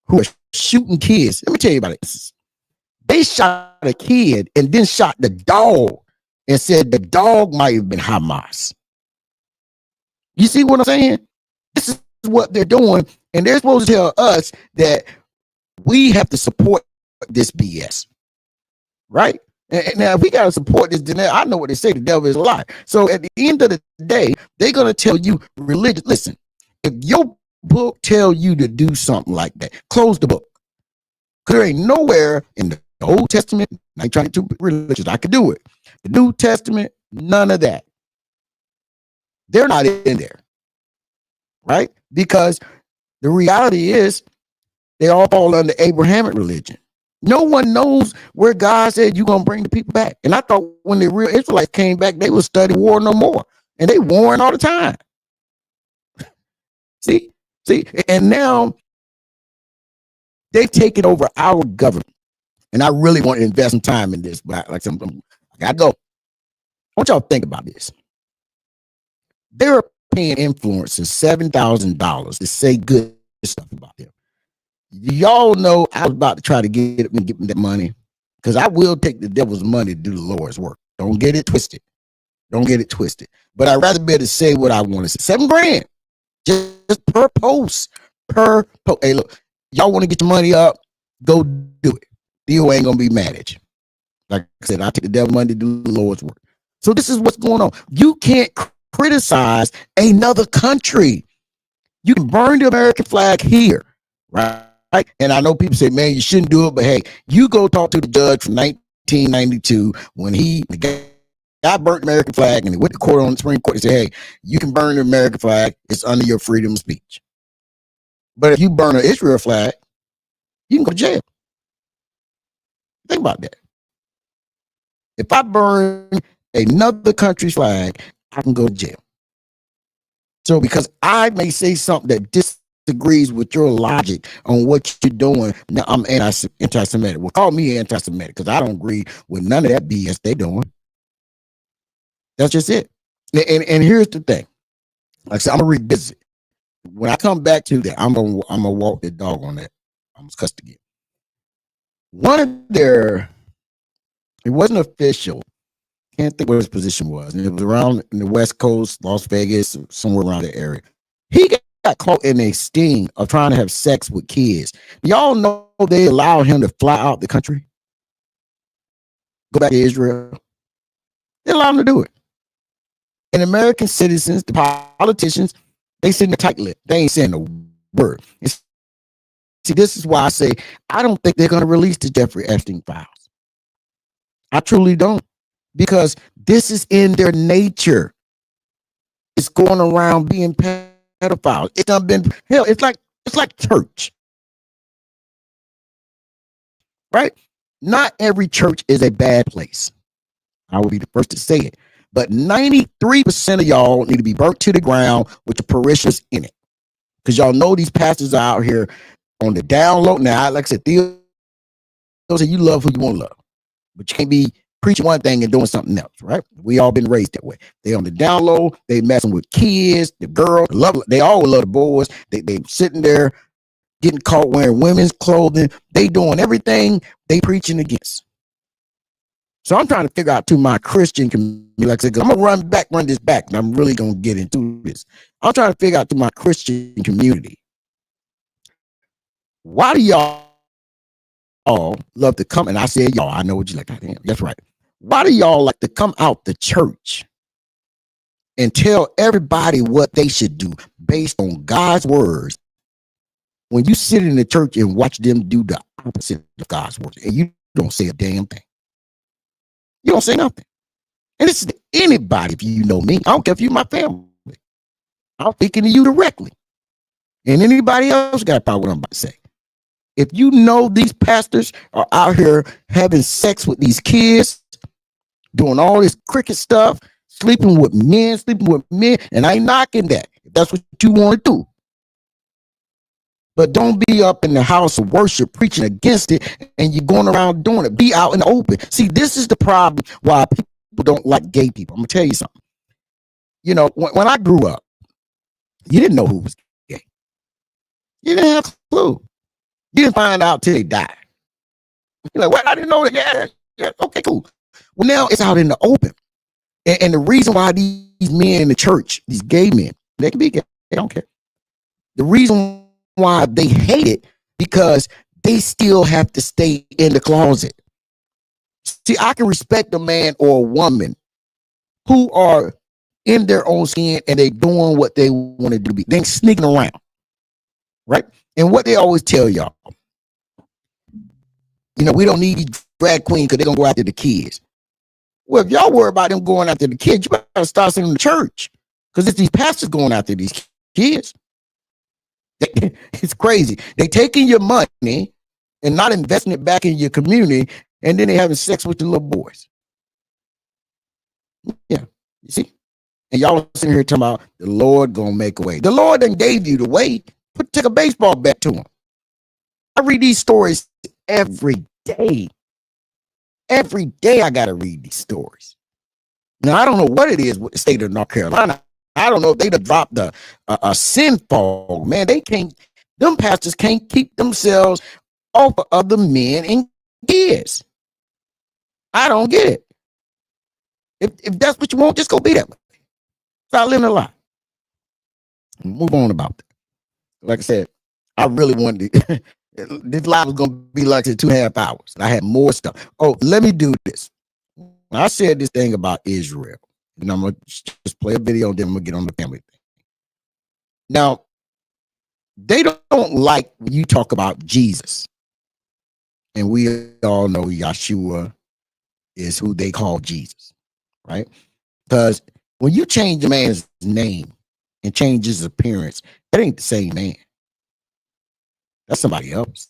who are shooting kids. Let me tell you about it. They shot a kid and then shot the dog and said the dog might have been Hamas. You see what I'm saying? This is what they're doing, and they're supposed to tell us that we have to support this BS, right? And now if we got to support this, then I know what they say, the devil is a lie. So at the end of the day, they're going to tell you religion. Listen, if your book tell you to do something like that, close the book. Because there ain't nowhere in the Old Testament, I ain't trying to be religious, I could do it. The New Testament, none of that. They're not in there, right? Because the reality is they all fall under Abrahamic religion. No one knows where God said you're going to bring the people back. And I thought when the real Israelites came back, they would study war no more. And they warring all the time. See, and now they've taken over our government. And I really want to invest some time in this, but I got to go. I want y'all to think about this. They're paying influencers $7,000 to say good stuff about them. Y'all know I was about to try to get me that money, because I will take the devil's money to do the Lord's work. Don't get it twisted. Don't get it twisted. But I'd rather be able to say what I want to say. $7,000 just per post. Hey, look, y'all want to get your money up? Go do it. Theo ain't gonna be mad at you. Like I said, I take the devil's money to do the Lord's work. So this is what's going on. You can't criticize another country. You can burn the American flag here, right? And I know people say, man, you shouldn't do it, but hey, you go talk to the judge from 1992 when the guy burnt the American flag, and he went to court on the Supreme Court and said, hey, you can burn the American flag. It's under your freedom of speech. But if you burn an Israel flag, you can go to jail. Think about that. If I burn another country's flag, I can go to jail. So because I may say something that disagrees with your logic on what you're doing, now I'm anti-Semitic. Well, call me anti-Semitic because I don't agree with none of that BS they're doing. That's just it. And here's the thing. Like I said, I'm gonna revisit. When I come back to that, I'm gonna walk the dog on that. I'm gonna cuss again. One of their, it wasn't official. Can't think what his position was. And it was around in the West Coast, Las Vegas, somewhere around the area. He got caught in a sting of trying to have sex with kids. Y'all know they allowed him to fly out the country, go back to Israel. They allowed him to do it. And American citizens, the politicians, they sitting tight-lipped. They ain't saying a word. See, this is why I say I don't think they're going to release the Jeffrey Epstein files. I truly don't. because this is in their nature. It's going around being pedophiles. It's done been hell. It's like church, right? Not every church is a bad place. I will be the first to say it. But 93% of y'all need to be burnt to the ground with the parishioners in it. Because y'all know these pastors are out here on the down low. Now, like I said, Theo said you love who you want to love. But you can't be preaching one thing and doing something else, right? We all been raised that way. They on the down low, they messing with kids, the girls, they all love the boys. They sitting there getting caught wearing women's clothing. They doing everything they preaching against. So I'm trying to figure out to my Christian community, like I said, 'cause I'm gonna run this back, and I'm really gonna get into this. I'm trying to figure out to my Christian community, why do y'all love to come? And I said y'all, I know what you like. That's right. Why do y'all like to come out the church and tell everybody what they should do based on God's words when you sit in the church and watch them do the opposite of God's words and you don't say a damn thing? You don't say nothing. And this is anybody, if you know me. I don't care if you're my family. I'm speaking to you directly. And anybody else got power what I'm about to say. If you know these pastors are out here having sex with these kids, doing all this cricket stuff, sleeping with men, and I ain't knocking that, if that's what you want to do. But don't be up in the house of worship preaching against it and you're going around doing it. Be out in the open. See, this is the problem why people don't like gay people. I'm going to tell you something. You know, when I grew up, you didn't know who was gay. You didn't have a clue. You didn't find out till they died. You're like, well, I didn't know that. Yeah, okay, cool. Well, now it's out in the open. And the reason why these men in the church, these gay men, they can be gay, they don't care. The reason why they hate it, because they still have to stay in the closet. See, I can respect a man or a woman who are in their own skin and they doing what they want to do. They ain't sneaking around, right? And what they always tell y'all, you know, we don't need these drag queens because they're going to go after the kids. Well, if y'all worry about them going after the kids, you better start sending them to church, because it's these pastors going after these kids. It's crazy. They taking your money and not investing it back in your community, and then they having sex with the little boys. Yeah, you see? And y'all sitting here talking about the Lord gonna make a way. The Lord done gave you the way. Take a baseball bat to him. I read these stories every day. Every day I gotta read these stories. Now I don't know what it is with the state of North Carolina. I don't know if they done dropped a sin fog. Man, they can't. Them pastors can't keep themselves off of other men and kids. I don't get it. If that's what you want, just go be that way. Stop living a lie. Move on about that. Like I said, I really wanted to. This live was gonna be like 2.5 hours. I had more stuff. Oh, let me do this. I said this thing about Israel, and I'm gonna just play a video, then I'm gonna get on the family thing. Now, they don't like when you talk about Jesus, and we all know Yeshua is who they call Jesus, right? Because when you change a man's name and change his appearance, that ain't the same man. That's somebody else.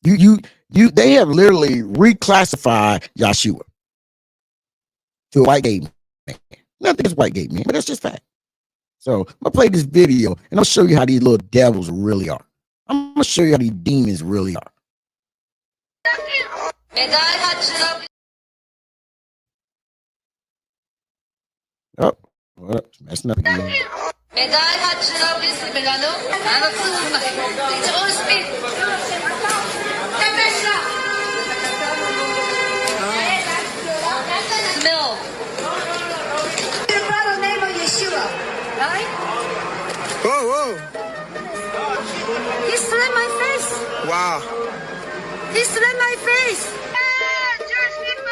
They have literally reclassified Yeshua to a white gay man. Nothing against white gay men, but that's just fact. So I'm gonna play this video and I'll show you how these little devils really are. I'm gonna show you how these demons really are. Oh, well, that's not again. Whoa, whoa. He slapped my face. Wow. He slapped my face. Jewish people.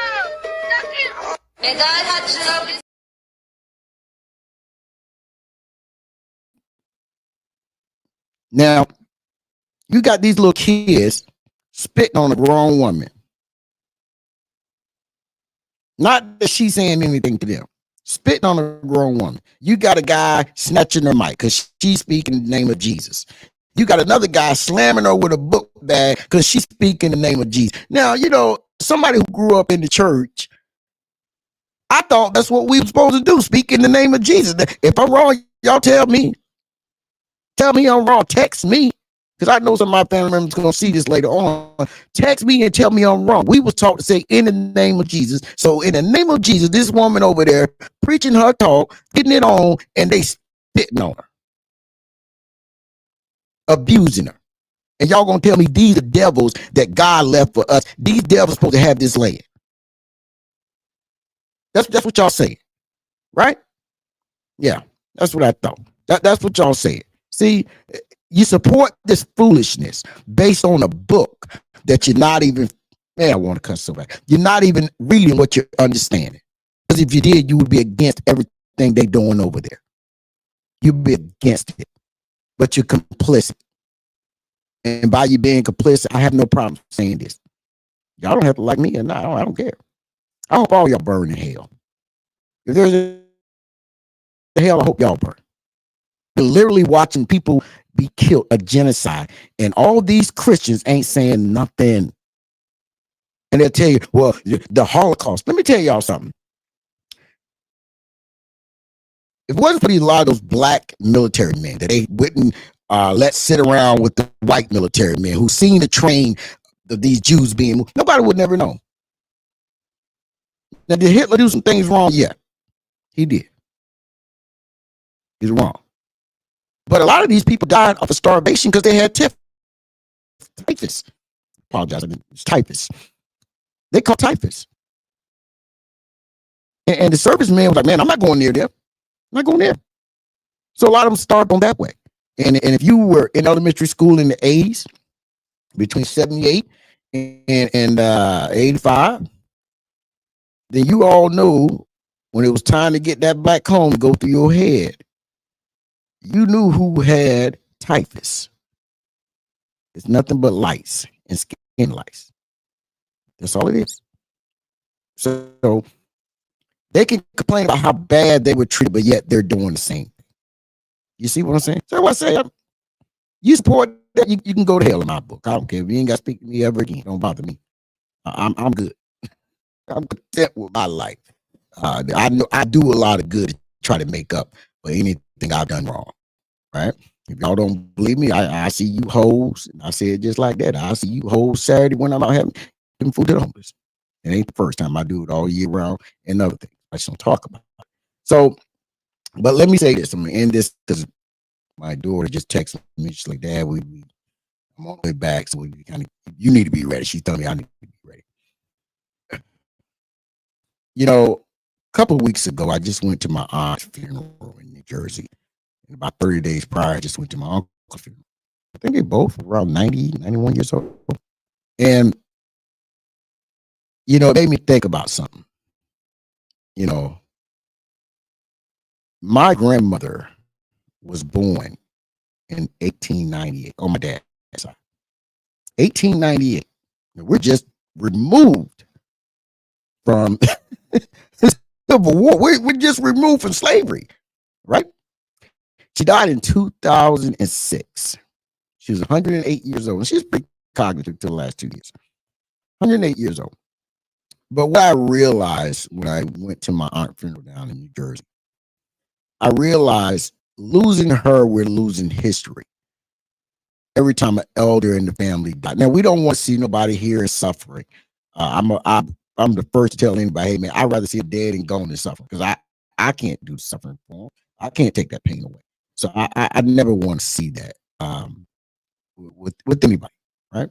Now, you got these little kids spitting on a grown woman. Not that she's saying anything to them. Spitting on a grown woman. You got a guy snatching her mic because she's speaking in the name of Jesus. You got another guy slamming her with a book bag because she's speaking in the name of Jesus. Now, somebody who grew up in the church, I thought that's what we were supposed to do, speak in the name of Jesus. If I'm wrong, y'all tell me. Tell me I'm wrong. Text me. Because I know some of my family members are going to see this later on. Text me and tell me I'm wrong. We was taught to say in the name of Jesus. So in the name of Jesus, this woman over there preaching her talk, getting it on, and they spitting on her, abusing her. And y'all going to tell me these are devils that God left for us. These devils supposed to have this land. That's what y'all say, right? Yeah, that's what I thought. That's what y'all said. See, you support this foolishness based on a book that you're not even, man, I want to cuss so bad. You're not even reading what you're understanding. Because if you did, you would be against everything they're doing over there. You'd be against it. But you're complicit. And by you being complicit, I have no problem saying this. Y'all don't have to like me or not. I don't care. I hope all y'all burn in hell. If there's a hell, I hope y'all burn. You're literally watching people be killed, a genocide. And all these Christians ain't saying nothing. And they'll tell you, well, the Holocaust. Let me tell y'all something. If it wasn't for a lot of those black military men that they wouldn't let sit around with the white military men who seen the train of these Jews being moved, nobody would never know. Now, did Hitler do some things wrong? Yeah, he did. He's wrong. But a lot of these people died of starvation because they had typhus. Apologize, it's typhus. They caught typhus. And the serviceman was like, man, I'm not going near there. I'm not going there. So a lot of them starved on that way. And if you were in elementary school in the 80s, between 78 and 85, then you all know when it was time to get that black comb to go through your head, you knew who had typhus. It's nothing but lice and skin lice. That's all it is. So they can complain about how bad they were treated, but yet they're doing the same thing. You see what I'm saying? So what I say, you support that, you can go to hell in my book. I don't care. If you ain't got to speak to me ever again, don't bother me. I'm good. I'm content with my life. I know I do a lot of good to try to make up for anything I've done wrong. Right? If y'all don't believe me, I see you hoes. And I say it just like that. I see you hoes Saturday when I'm out having food to the homeless. It ain't the first time I do it all year round and other things. I just don't talk about it. So, but let me say this. I'm going to end this because my daughter just texted me. She's like, Dad, I'm on the way back. So you need to be ready. She's telling me I need to be ready. A couple of weeks ago, I just went to my aunt's funeral in New Jersey. And about 30 days prior, I just went to my uncle's funeral. I think they both around 90, 91 years old. And, it made me think about something. My grandmother was born in 1898 on my dad's side. 1898. We're just removed from Civil War. We're just removed from slavery, right? She died in 2006. She was 108 years old. And she's pretty cognitive to the last 2 years. 108 years old. But what I realized when I went to my aunt's funeral down in New Jersey, I realized losing her, we're losing history. Every time an elder in the family died. Now, we don't want to see nobody here suffering. I'm the first to tell anybody, hey, man, I'd rather see a dead and gone than suffering because I can't do suffering for them. I can't take that pain away. So I never want to see that with anybody, right?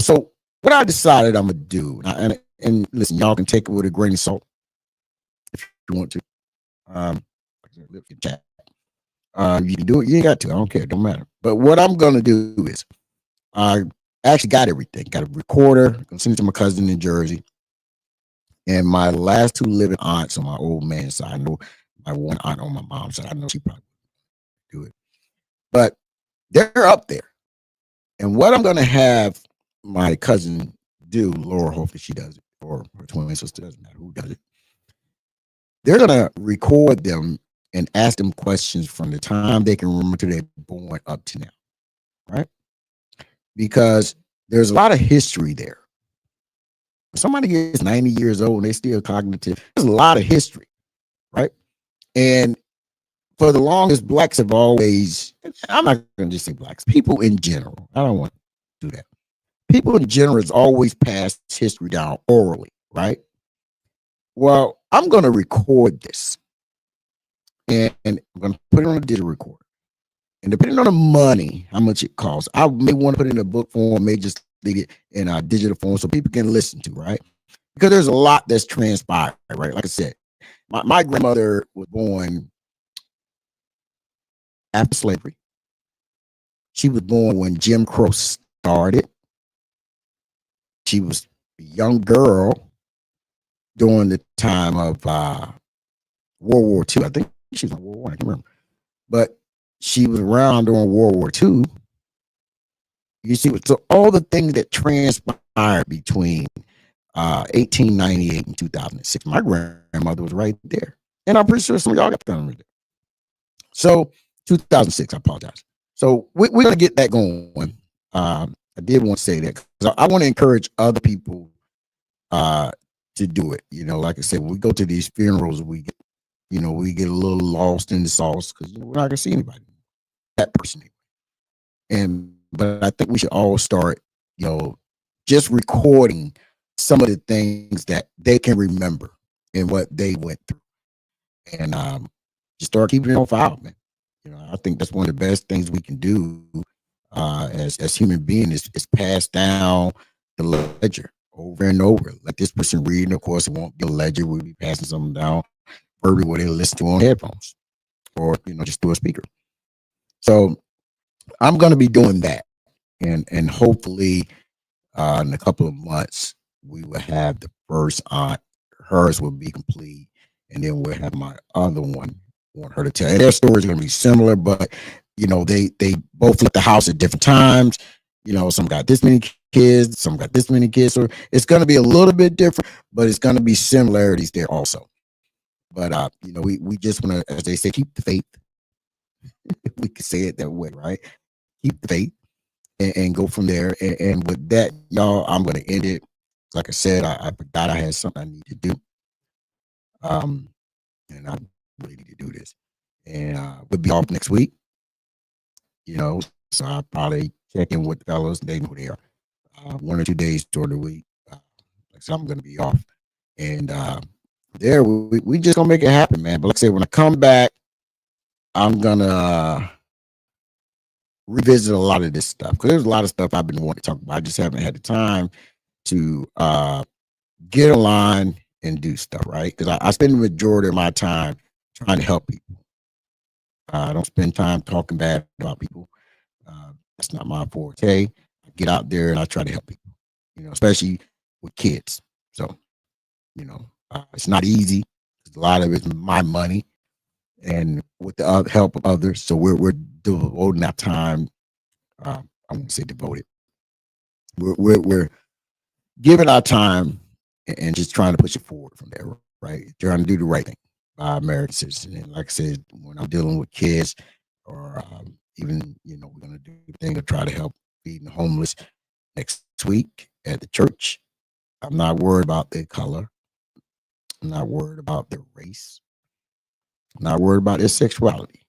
So what I decided I'm gonna do, and listen, y'all can take it with a grain of salt if you want to. You can do it. You ain't got to. I don't care. It don't matter. But what I'm gonna do is, I actually got everything. Got a recorder. I'm gonna send it to my cousin in Jersey, and my last two living aunts on my old man's side. I know my one aunt on my mom's side. I know she probably do it, but they're up there. And what I'm gonna have my cousin do, Laura, hopefully she does it, or her twin sister, doesn't matter who does it. They're gonna record them and ask them questions from the time they can remember to their born up to now, right? Because there's a lot of history there. If somebody gets 90 years old and they're still cognitive, there's a lot of history, right? And for the longest, blacks have always, I'm not going to just say blacks, people in general, I don't want to do that. People in general has always passed history down orally, right? Well, I'm going to record this and I'm going to put it on a digital recorder. And depending on the money, how much it costs, I may want to put it in a book form, may just leave it in a digital form so people can listen to, right? Because there's a lot that's transpired, right? Like I said, my grandmother was born after slavery. She was born when Jim Crow started. She was a young girl during the time of World War II. I think she was in World War I, can't remember. But she was around during World War II. You see, so all the things that transpired between 1898 and 2006, my grandmother was right there. And I'm pretty sure some of y'all got the right there. So 2006, I apologize. So we're going to get that going. I did want to say that because I want to encourage other people to do it. You know, like I said, when we go to these funerals, we get, we get a little lost in the sauce because we're not going to see anybody, that person. But I think we should all start, just recording some of the things that they can remember and what they went through, and just start keeping it on file, man. I think that's one of the best things we can do as human beings is pass down the ledger over and over. Let this person read, and of course, it won't be a ledger. We'll be passing something down verbally where they listen to on headphones or just through a speaker. So I'm going to be doing that, and hopefully in a couple of months we will have the first aunt. Hers will be complete, and then we'll have my other one. Want her to tell. And their stories are going to be similar, but they both left the house at different times. Some got this many kids, some got this many kids. So it's going to be a little bit different, but it's going to be similarities there also. But we just want to, as they say, keep the faith. If we could say it that way, right? Keep the faith and go from there. And with that, y'all, I'm going to end it. Like I said, I forgot I had something I need to do. And I really need to do this. And we'll be off next week. So I'll probably check in with the fellows. They know they are 1 or 2 days during the week. So I'm going to be off. And there, we just going to make it happen, man. But like I said, when I come back, I'm going to revisit a lot of this stuff. Because there's a lot of stuff I've been wanting to talk about. I just haven't had the time to get online and do stuff, right? Because I spend the majority of my time trying to help people. I don't spend time talking bad about people. That's not my forte. I get out there and I try to help people, especially with kids. So, it's not easy. A lot of it's my money and with the help of others. So we're devoting our time. I won't say devoted. We're giving our time and just trying to push it forward from there, right? Trying to do the right thing by American citizens. And like I said, when I'm dealing with kids or even, we're going to do the thing to try to help feeding the homeless next week at the church. I'm not worried about their color. I'm not worried about their race. I'm not worried about their sexuality.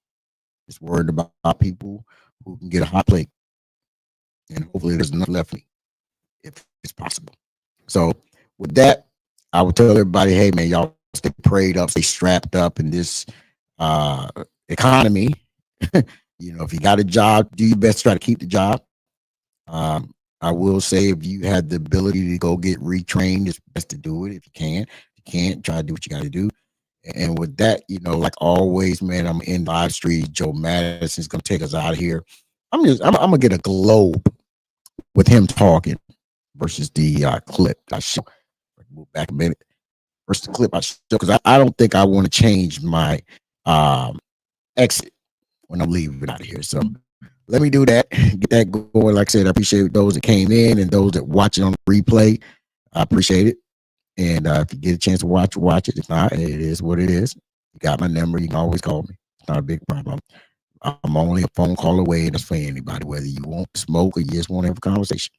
Just worried about people who can get a hot plate. And hopefully there's enough left for me, if it's possible. So with that, I would tell everybody, hey, man, y'all stay prayed up, stay strapped up in this economy. If you got a job, do your best to try to keep the job. I will say if you had the ability to go get retrained, it's best to do it if you can. If you can't, try to do what you got to do. And with that, like always, man, I'm in live stream. Joe Madison's going to take us out of here. I'm going to get a globe with him talking versus the clip I show. Move back a minute. Versus the clip I show, because I don't think I want to change my exit when I'm leaving out of here. So let me do that, get that going. Like I said, I appreciate those that came in and those that watching on the replay. I appreciate it. And if you get a chance to watch it. If not, it is what it is. You got my number. You can always call me. It's not a big problem. I'm only a phone call away, and that's for anybody, whether you want to smoke or you just want to have a conversation.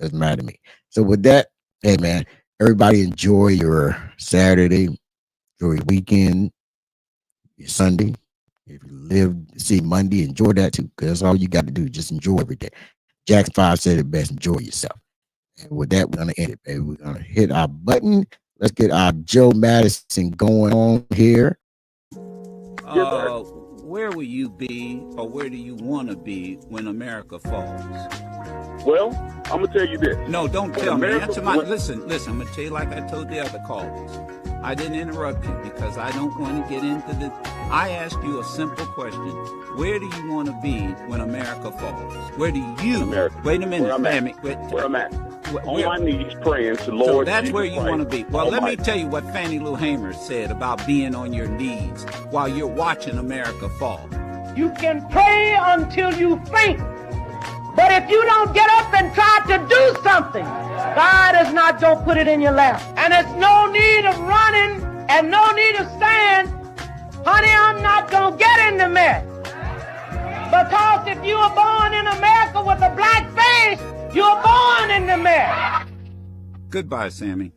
Doesn't matter to me. So with that, hey man, everybody enjoy your Saturday, enjoy your weekend, your Sunday. If you live to see Monday, enjoy that too, because that's all you got to do. Just enjoy every day. Jackson 5 said it best, enjoy yourself. And with that, we're gonna end it, baby. We're gonna hit our button. Let's get our Joe Madison going on here. Where will you be, or where do you want to be when America falls? Well, I'm gonna tell you this. No, don't tell America, me. Answer my. Listen. I'm gonna tell you like I told the other callers. I didn't interrupt you because I don't want to get into the. I asked you a simple question. Where do you want to be when America falls? Where do you? America. Wait a minute, where I'm family. Where I'm at. On my knees praying to Lord. So that's Jesus where you Christ. want to be. Well, let me tell you what Fannie Lou Hamer said about being on your knees while you're watching America fall. You can pray until you faint. But if you don't get up and try to do something, God is not going to put it in your lap. And there's no need of running and no need of saying, honey, I'm not going to get in the mess. Because if you were born in America with a black face, you're born in the mess. Goodbye, Sammy.